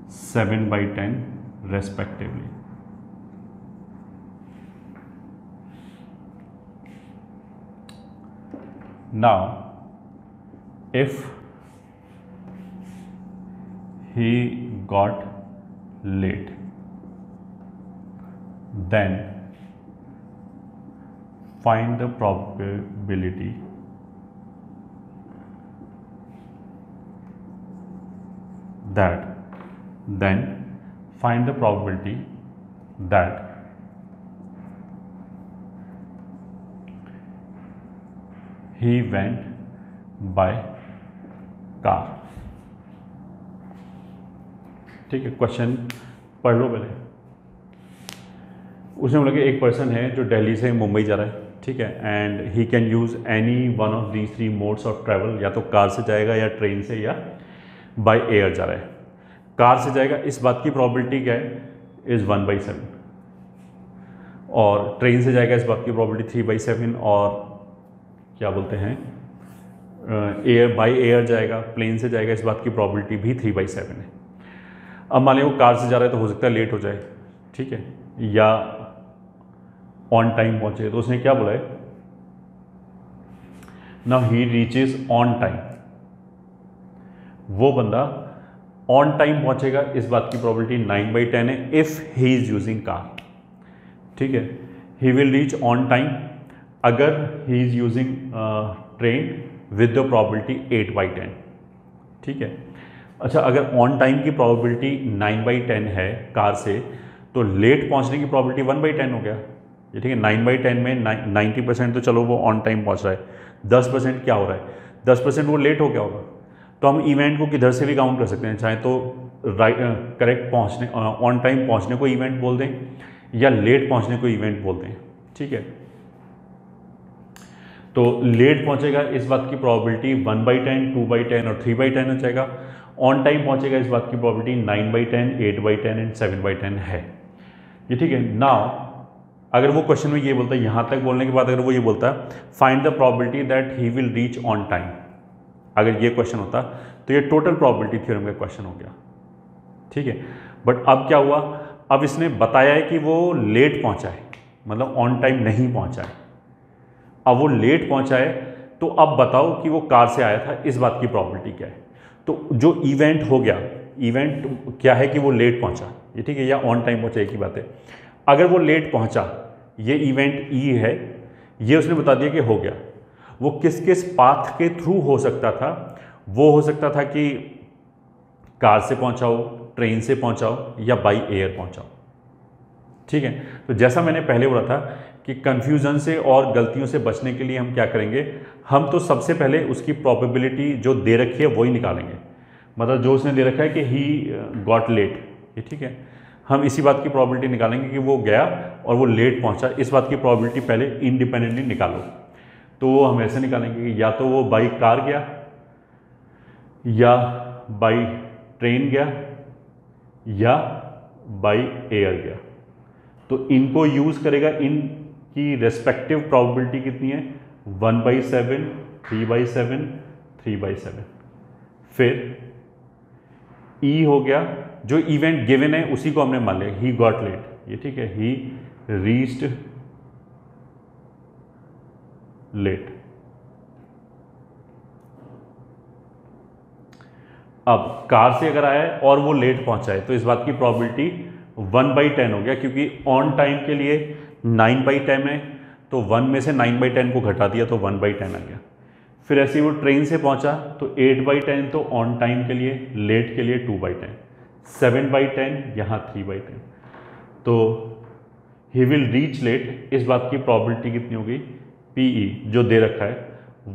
7/10 respectively. Now if he got late, then find the probability that he went by car. ठीक है, question पढ़ लो पहले। उसने बोला कि एक person है जो दिल्ली से मुंबई जा रहा है, ठीक है, and he can use any one of these 3 modes of travel, या तो कार से जाएगा या ट्रेन से या बाय एयर जा रहा है। कार से जाएगा, इस बात की प्रोबेबिलिटी क्या है, इज़ 1/7, और ट्रेन से जाएगा, इस बात की प्रोबेबिलिटी 3/7, और क्या बोलते हैं एयर बाय एयर जाएगा, प्लेन से जाएगा, इस बात की प्रोबेबिलिटी भी 3/7 है। अब मान लीजिए वो कार से जा रहा है तो हो सकता है लेट हो जाए, ठीक है, या ऑन टाइम पहुंचे। तो उसने क्या बोला है, now he reaches on time, वो बंदा ऑन टाइम पहुंचेगा, इस बात की प्रोबेबिलिटी 9/10 है if he is using car, ठीक है। He will reach on time अगर he is using train with the probability 8/10, ठीक है। अच्छा, अगर ऑन टाइम की प्रोबेबिलिटी 9/10 है कार से, तो लेट पहुंचने की प्रोबेबिलिटी 1/10 हो गया, ये ठीक है। 9/10 में 90% तो चलो वो ऑन टाइम पहुंच रहा है, 10% क्या हो रहा है, 10% वो लेट हो गया होगा। तो हम इवेंट को किधर से भी काउंट कर सकते हैं, चाहे तो करेक्ट पहुंचने ऑन टाइम पहुंचने को इवेंट बोल दें या लेट पहुंचने को इवेंट बोल दें, ठीक है। तो लेट पहुंचेगा, इस बात की प्रोबेबिलिटी 1/10, 2/10 और 3/10 हो जाएगा। ऑन टाइम पहुंचेगा, इस बात की प्रोबेबिलिटी 9/10, 8/10 एंड 7/10 है, ये ठीक है। नाउ अगर वो क्वेश्चन में ये बोलता है, यहाँ तक बोलने के बाद अगर वो ये बोलता है find the probability that he will reach on time, अगर ये क्वेश्चन होता तो ये टोटल प्रोबेबिलिटी थ्योरम का क्वेश्चन हो गया, ठीक है। बट अब क्या हुआ, अब इसने बताया है कि वो लेट पहुंचा है, मतलब ऑन टाइम नहीं पहुंचा है। अब वो लेट पहुंचा है, तो अब बताओ कि वो कार से आया था, इस बात की प्रोबेबिलिटी क्या है। तो जो इवेंट हो गया, इवेंट क्या है कि वो लेट पहुंचा, ये ठीक है, या ऑन टाइम पहुंचा, एक ही बात है। अगर वो लेट पहुंचा, ये इवेंट ई है, ये उसने बता दिया कि हो गया। वो किस किस पाथ के थ्रू हो सकता था, वो हो सकता था कि कार से पहुंचाओ, ट्रेन से पहुंचाओ या बाई एयर पहुंचाओ, ठीक है। तो जैसा मैंने पहले बोला था कि कन्फ्यूज़न से और गलतियों से बचने के लिए हम क्या करेंगे, हम तो सबसे पहले उसकी प्रोबेबिलिटी जो दे रखी है वही निकालेंगे, मतलब जो उसने दे रखा है कि ही गॉट लेट, ये ठीक है, हम इसी बात की प्रोबेबिलिटी निकालेंगे कि वो गया और वो लेट पहुंचा, इस बात की प्रोबेबिलिटी पहले इंडिपेंडेंटली निकालो। तो हम ऐसे निकालेंगे कि या तो वो बाई कार गया, या बाई ट्रेन गया, या बाई ए आ गया। तो इनको यूज़ करेगा, इनकी रेस्पेक्टिव प्रोबेबिलिटी कितनी है, 1/7, 3/7, 3/7। फिर ई हो गया, जो इवेंट गिवन है उसी को हमने मान लिया, ही गॉट लेट, ये ठीक है, ही रीच्ड लेट। अब कार से अगर आया है और वो लेट पहुंचा है तो इस बात की प्रोबेबिलिटी 1/10 हो गया, क्योंकि ऑन टाइम के लिए 9/10 है, तो 1 में से 9/10 को घटा दिया तो 1/10 आ गया। फिर ऐसे ही वो ट्रेन से पहुंचा तो 8/10, तो ऑन टाइम के लिए, लेट के लिए 2/10, 7/10, यहाँ 3/10, तो ही विल रीच लेट, इस बात की प्रोबेबिलिटी कितनी होगी, पीई जो दे रखा है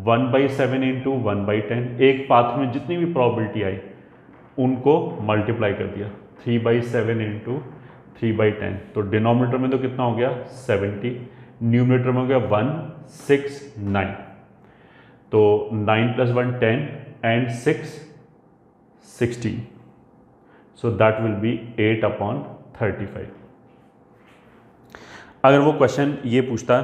1/7 इंटू 1/10, एक पाथ में जितनी भी प्रोबेबिलिटी आई उनको मल्टीप्लाई कर दिया, 3/7 इंटू 3/10, तो डिनोमिनेटर में तो कितना हो गया 70, न्यूमरेटर में हो गया 169, तो 9 + 1 10 and 6 16, so that will be 8/35। अगर वो क्वेश्चन ये पूछता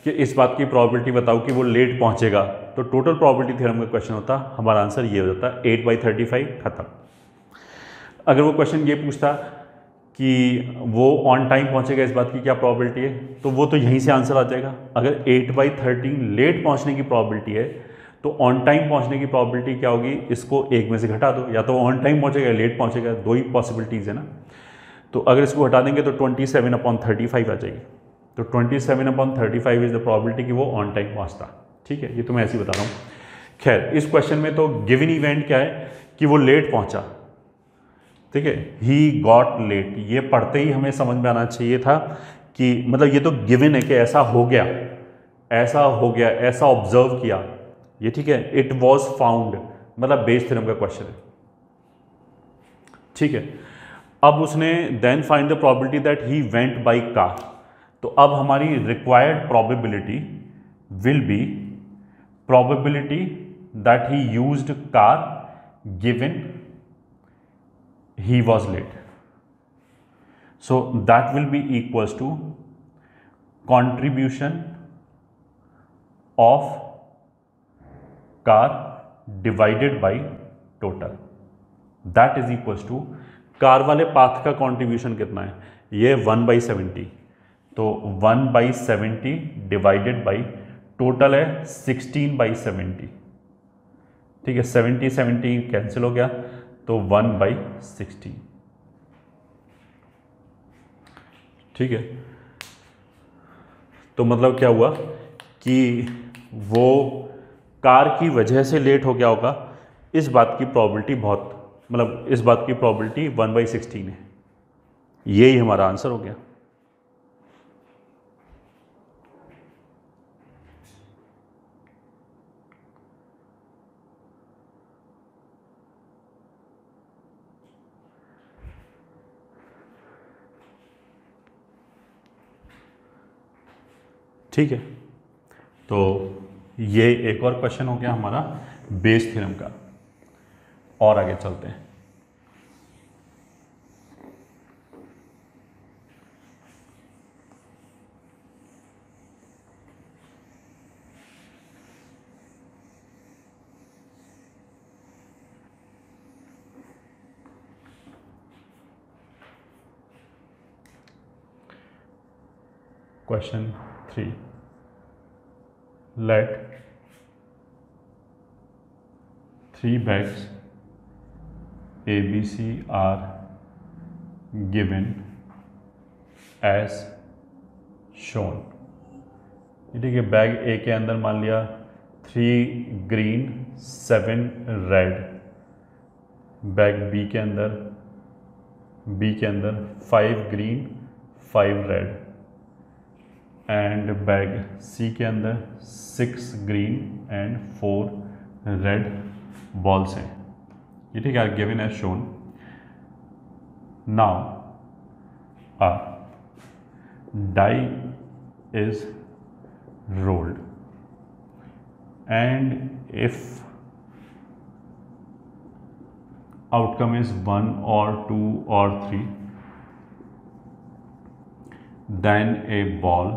कि इस बात की प्रोबेबिलिटी बताओ कि वो लेट पहुंचेगा, तो टोटल प्रोबेबिलिटी थ्योरम का क्वेश्चन होता, हमारा आंसर ये हो जाता 8/35, खत्म। अगर वो क्वेश्चन ये पूछता कि वो ऑन टाइम पहुंचेगा, इस बात की क्या प्रोबेबिलिटी है, तो वो तो यहीं से आंसर आ जाएगा। अगर 8/13 लेट पहुंचने की प्रोबेबिलिटी है तो ऑन टाइम पहुंचने की प्रोबेबिलिटी क्या होगी, इसको एक में से घटा दो, या तो ऑन टाइम पहुंचेगा या लेट पहुंचेगा, दो ही पॉसिबिलिटीज़ है ना। तो अगर इसको हटा देंगे तो 27/35 आ जाएगी, तो 27/35 इज द प्रोबेबिलिटी कि वो ऑन टाइम पहुंचता। ठीक है, ये तो मैं ऐसे ही बता रहा हूँ। खैर, इस क्वेश्चन में तो गिवन इवेंट क्या है कि वो लेट पहुंचा, ठीक है, ही गॉट लेट, ये पढ़ते ही हमें समझ में आना चाहिए था कि मतलब ये तो गिवन है कि ऐसा हो गया, ऐसा हो गया, ऐसा ऑब्जर्व किया, ये ठीक है। इट वॉज फाउंड, मतलब बेस थ्योरम का क्वेश्चन है, ठीक है। अब उसने then find the probability that he went by car, तो अब हमारी required probability will be probability that he used car given he was late, so that will be equals to contribution of car divided by total, that is equals to car वाले path का contribution कितना है, ये 1/70, तो 1/70 divided by total है 16/70, ठीक है, 70 cancel हो गया, तो 1/60, ठीक है। तो मतलब क्या हुआ कि वो कार की वजह से लेट हो गया होगा, इस बात की प्रोबेबिलिटी बहुत, मतलब इस बात की प्रोबेबिलिटी 1/16 है, यही हमारा आंसर हो गया। ठीक है, तो ये एक और क्वेश्चन हो गया हमारा बेस थ्योरम का, और आगे चलते हैं। Question 3. Let 3 bags ABC are given as shown. ठीक है, बैग ए के अंदर मान लिया 3 ग्रीन 7 रेड, बैग बी के अंदर 5 ग्रीन 5 रेड, एंड बैग सी के अंदर 6 ग्रीन एंड 4 रेड बॉल्स हैं, ये ठीक है, given as shown. Now a die is rolled and if outcome is 1 or 2 or 3, then a ball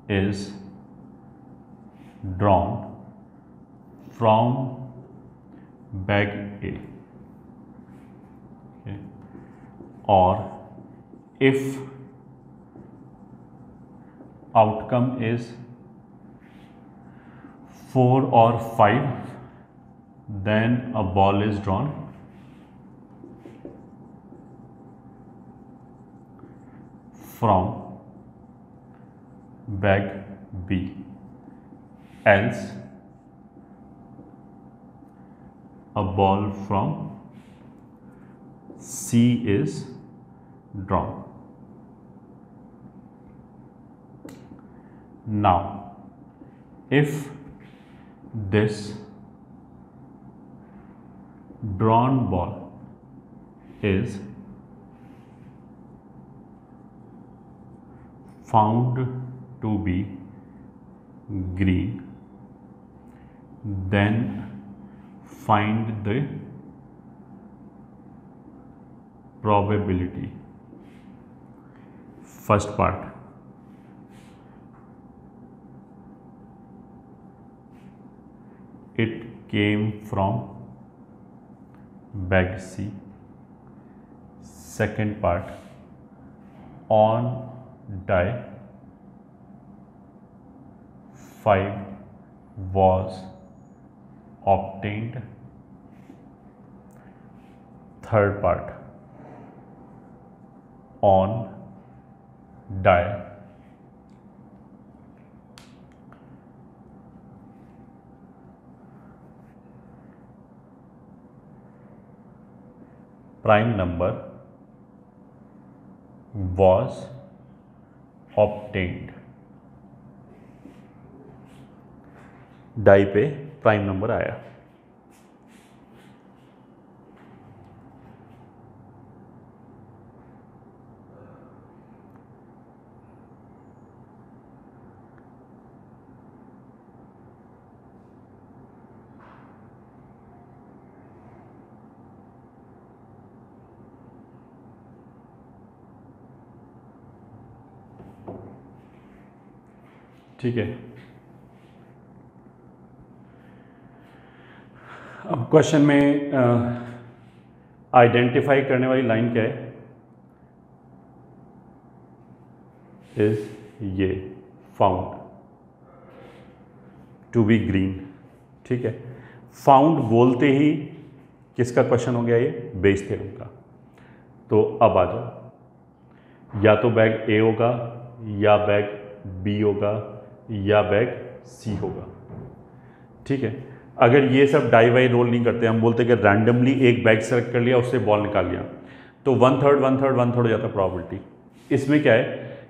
is drawn from bag A. Okay. Or if outcome is 4 or 5, then a ball is drawn from bag B. Else a ball from C is drawn. Now, if this drawn ball is found to be green, then find the probability. First part, it came from bag C. Second part, on die 5 was obtained. Third part, on die prime number was obtained. Die पे prime number आया। ठीक है, अब question में identify करने वाली line क्या है? इज ये फाउंड टू बी ग्रीन। ठीक है, फाउंड बोलते ही किसका क्वेश्चन हो गया? ये बेस थ्योरम का। तो अब आ जाओ, या तो बैग ए होगा, या बैग बी होगा, या बैग सी होगा। ठीक है, अगर ये सब डाई वाई रोल नहीं करते, हम बोलते कि रैंडमली एक बैग सेलेक्ट कर लिया, उससे बॉल निकाल लिया, तो 1/3 1/3 1/3 हो जाता है प्रोबेबिलिटी। इसमें क्या है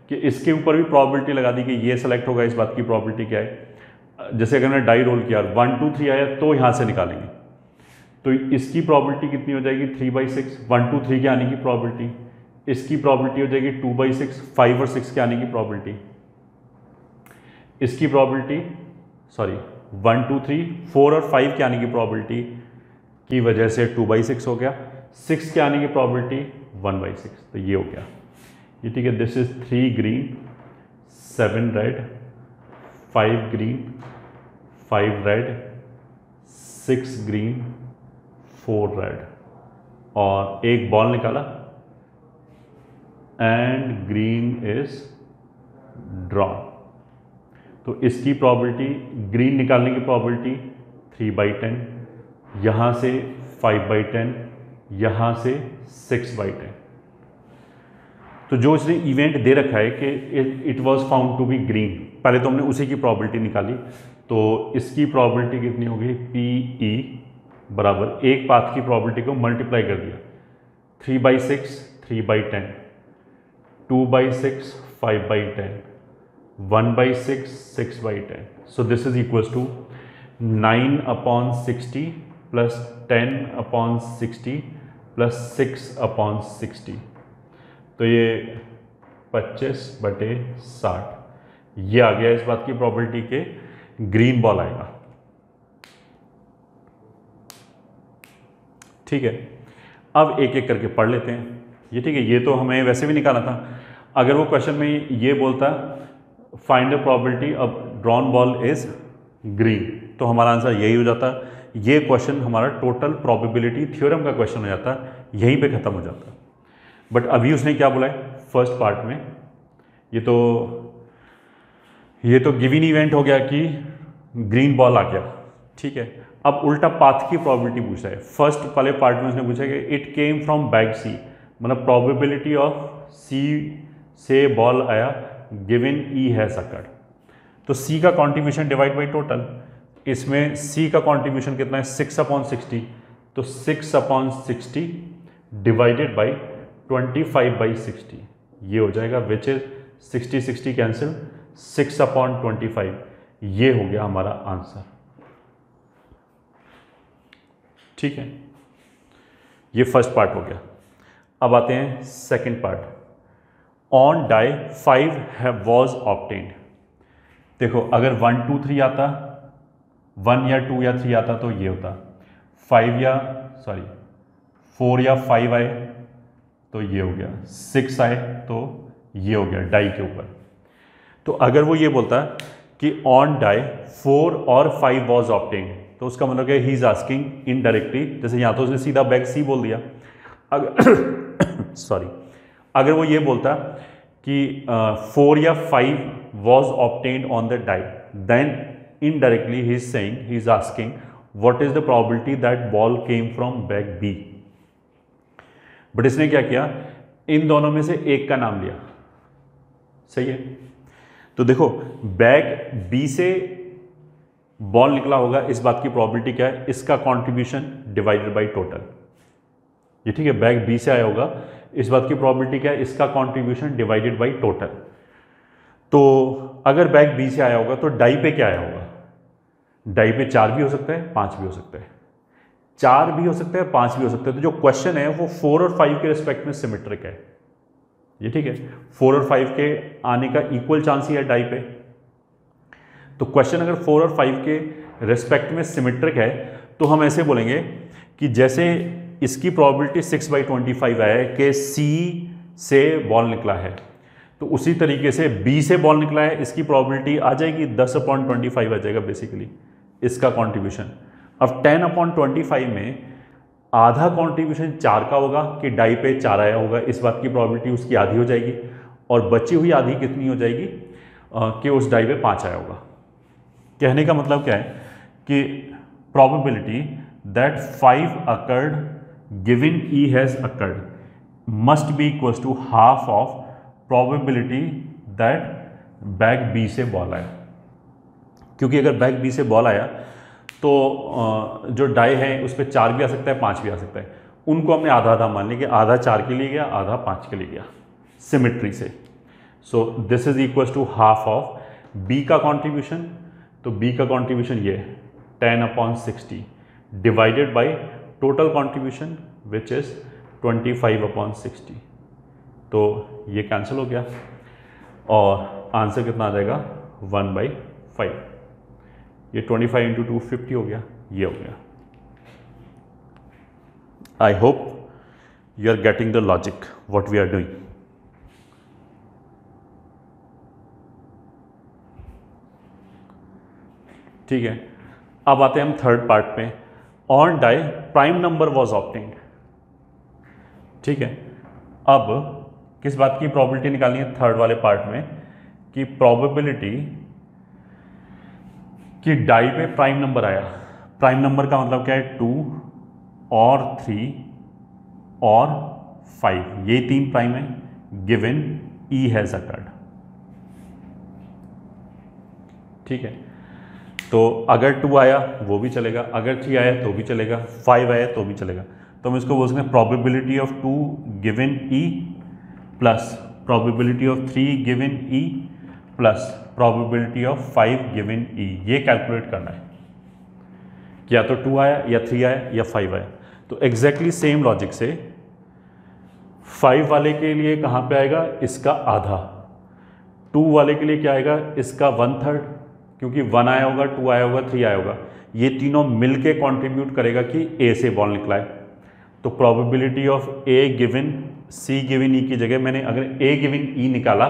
कि इसके ऊपर भी प्रोबेबिलिटी लगा दी कि ये सेलेक्ट होगा, इस बात की प्रोबेबिलिटी क्या है? जैसे अगर मैंने डाई रोल किया 1 2 3 आया तो यहाँ से निकालेंगे, तो इसकी प्रोबेबिलिटी कितनी हो जाएगी? 3/6। 1 2 3 के आने की प्रोबेबिलिटी, इसकी प्रोबेबिलिटी हो जाएगी 2/6। 5 और 6 के आने की प्रोबेबिलिटी, इसकी प्रोबेबिलिटी 1 2 3 4 और 5 के आने की प्रोबेबिलिटी की वजह से 2/6 हो गया। 6 के आने की प्रोबेबिलिटी 1/6, तो ये हो गया ये। ठीक है, this is 3 green 7 red 5 green 5 red 6 green 4 red, और एक बॉल निकाला एंड ग्रीन इज ड्रॉन। तो इसकी प्रोबेबिलिटी, ग्रीन निकालने की प्रोबेबिलिटी 3/10, यहाँ से 5/10, यहाँ से 6/10। तो जो इसने इवेंट दे रखा है कि it was found to be green, पहले तो हमने उसी की प्रोबेबिलिटी निकाली, तो इसकी प्रोबेबिलिटी कितनी हो गई? PE बराबर एक पाथ की प्रोबेबिलिटी को मल्टीप्लाई कर दिया, 3/6 3/10, 2/6 5/10, 1/6 6/10. So this is equals to 9/60 plus 10/60 plus 6/60। तो ये 25/60 ये आ गया इस बात की प्रोबेबिलिटी के ग्रीन बॉल आएगा। ठीक है, अब एक एक करके पढ़ लेते हैं ये, ठीक है। ये तो हमें वैसे भी निकालना था। अगर वो क्वेश्चन में ये बोलता find the probability of drawn ball is green, तो हमारा आंसर यही हो जाता। ये क्वेश्चन हमारा टोटल प्रोबेबिलिटी थ्योरम का क्वेश्चन हो जाता, यहीं पे ख़त्म हो जाता। बट अभी उसने क्या बोला है फर्स्ट पार्ट में, ये तो गिवन इवेंट हो गया कि ग्रीन बॉल आ गया, ठीक है। अब उल्टा पाथ की प्रोबेबिलिटी पूछा है। फर्स्ट वाले पार्ट में उसने पूछा कि इट केम फ्रॉम बैग सी, मतलब प्रोबेबिलिटी ऑफ सी से बॉल आया गिवन ई हैज अकर्ड। तो सी का कॉन्ट्रीब्यूशन डिवाइड बाई टोटल, इसमें सी का कॉन्ट्रीब्यूशन कितना है 6/60, तो 6/60 डिवाइडेड बाई 25/60 ये हो जाएगा, विच इज 60 कैंसिल 6/25, ये हो गया हमारा आंसर, ठीक है। ये फर्स्ट पार्ट हो गया। अब आते हैं second part. On die 5 was obtained. देखो अगर 1 2 3 आता, 1 या 2 या 3 आता तो ये होता, 4 या 5 आए तो ये हो गया, 6 आए तो ये हो गया डाई के ऊपर। तो अगर वो ये बोलता कि ऑन डाई 4 और 5 वॉज ऑब्टेन्ड, तो उसका मतलब है ही इज आस्किंग इनडायरेक्टली, जैसे यहाँ तो उसने सीधा बैग सी बोल दिया। अगर अगर वो ये बोलता कि 4 या 5 was obtained on the die, then indirectly he is saying, he is asking what is the probability that ball came from bag B. But इसने क्या किया, इन दोनों में से एक का नाम लिया, सही है। तो देखो बैग बी से बॉल निकला होगा, इस बात की प्रोबेबिलिटी क्या है, इसका कंट्रीब्यूशन डिवाइडेड बाय टोटल, ये ठीक है। बैग बी से आया होगा, इस बात की प्रोबेबिलिटी क्या है, इसका कंट्रीब्यूशन डिवाइडेड बाय टोटल। तो अगर बैग बी से आया होगा तो डाई पे क्या आया होगा, डाई पे 4 भी हो सकता है, 5 भी हो सकता है, 4 भी हो सकता है, 5 भी हो सकता है। तो जो क्वेश्चन है वो 4 और 5 के रिस्पेक्ट में सिमेट्रिक है, ये ठीक है। 4 और 5 के आने का इक्वल चांस ही है डाई पे। तो क्वेश्चन अगर 4 और 5 के रिस्पेक्ट में सिमेट्रिक है तो हम ऐसे बोलेंगे कि जैसे इसकी प्रोबेबिलिटी 6/25 है कि सी से बॉल निकला है, तो उसी तरीके से बी से बॉल निकला है, इसकी प्रोबेबिलिटी आ जाएगी 10/25 आ जाएगा बेसिकली इसका कंट्रीब्यूशन। अब 10/25 में आधा कंट्रीब्यूशन 4 का होगा कि डाई पे 4 आया होगा, इस बात की प्रोबेबिलिटी उसकी आधी हो जाएगी, और बची हुई आधी कितनी हो जाएगी कि उस डाई पे 5 आया होगा। कहने का मतलब क्या है कि probability that 5 occurred given E has occurred must be equals to half of probability that bag B से बॉल आया। क्योंकि अगर बैग बी से बॉल आया तो जो डाई है उस पर 4 भी आ सकता है, 5 भी आ सकता है, उनको हमने आधा आधा मान लिया कि आधा 4 के लिए गया, आधा 5 के लिए गया, सिमेट्री से। So this is equals to half of B का कॉन्ट्रीब्यूशन, तो बी का कॉन्ट्रीब्यूशन ये 10/60 divided by total contribution which is 25/60, तो ये कैंसिल हो गया और आंसर कितना आ जाएगा 1/5। ये 25 × 2 50 हो गया, ये हो गया। I hope you are getting the logic what we are doing. ठीक है, अब आते हैं हम थर्ड पार्ट पे। On die prime number was obtained, ठीक है। अब किस बात की प्रोबेबिलिटी निकालनी है थर्ड वाले पार्ट में, कि प्रोबेबिलिटी कि डाई पे प्राइम नंबर आया। प्राइम नंबर का मतलब क्या है, 2 और 3 और 5, ये 3 प्राइम है, गिवन ई हैज अकर्ड, ठीक है। तो अगर 2 आया वो भी चलेगा, अगर 3 आया तो भी चलेगा, 5 आया तो भी चलेगा। तो हम इसको बोल सकते हैं probability of 2 given E plus probability of 3 given E plus probability of 5 given E. ये कैलकुलेट करना है कि या तो 2 आया या 3 आया या 5 आया। तो एग्जैक्टली सेम लॉजिक से 5 वाले के लिए कहाँ पे आएगा, इसका आधा। 2 वाले के लिए क्या आएगा, इसका 1/3, क्योंकि 1 आया होगा, 2 आया होगा, 3 आया होगा, ये तीनों मिलके कंट्रीब्यूट करेगा कि ए से बॉल निकला है। तो probability of A given C given E की जगह मैंने अगर ए गिवन ई निकाला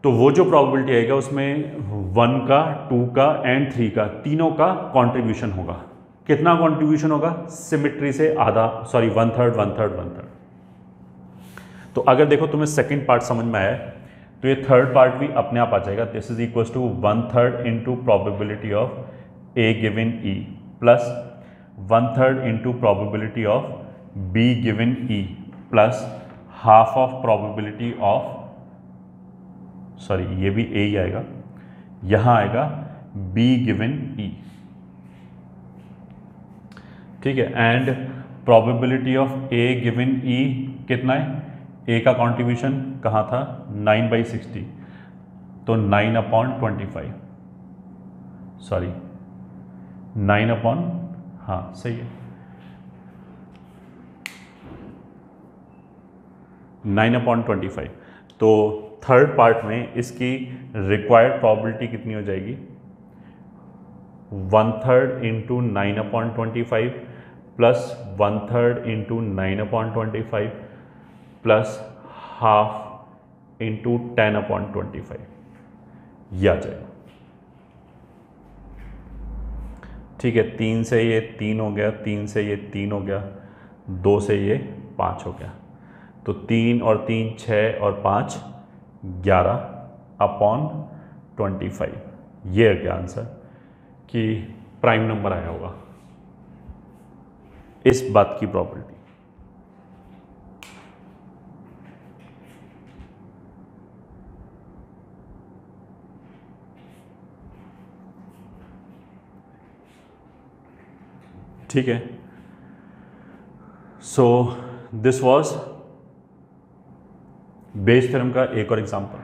तो वो जो प्रोबेबिलिटी आएगा उसमें 1 का, 2 का एंड 3 का, तीनों का कंट्रीब्यूशन होगा। कितना कंट्रीब्यूशन होगा? सिमेट्री से आधा, सॉरी 1/3 1/3 1/3। तो अगर देखो तुम्हें सेकंड पार्ट समझ में आया है तो ये थर्ड पार्ट भी अपने आप आ जाएगा। This is equal to 1/3 into probability of A given E plus 1/3 into probability of B given E plus half of probability of, sorry ये भी ए ही आएगा, यहां आएगा बी गिवन ई, ठीक है। And probability of A given ई कितना है? ए का कंट्रीब्यूशन कहाँ था? 9/60, तो 9/25, सॉरी 9 हाँ सही है 9/25। तो थर्ड पार्ट में इसकी रिक्वायर्ड प्रोबेबिलिटी कितनी हो जाएगी? 1/3 into 9/25 plus 1/3 into 9/25 plus half into 10/25, यह आ जाएगा, ठीक है। 3 से ये 3 हो गया, 3 से ये 3 हो गया, 2 से ये 5 हो गया, तो 3 और 3 6 और 5 11/25। ये है क्या आंसर कि प्राइम नंबर आया होगा इस बात की प्रोबेबिलिटी। ठीक है। So this was base theorem का एक और एग्जांपल।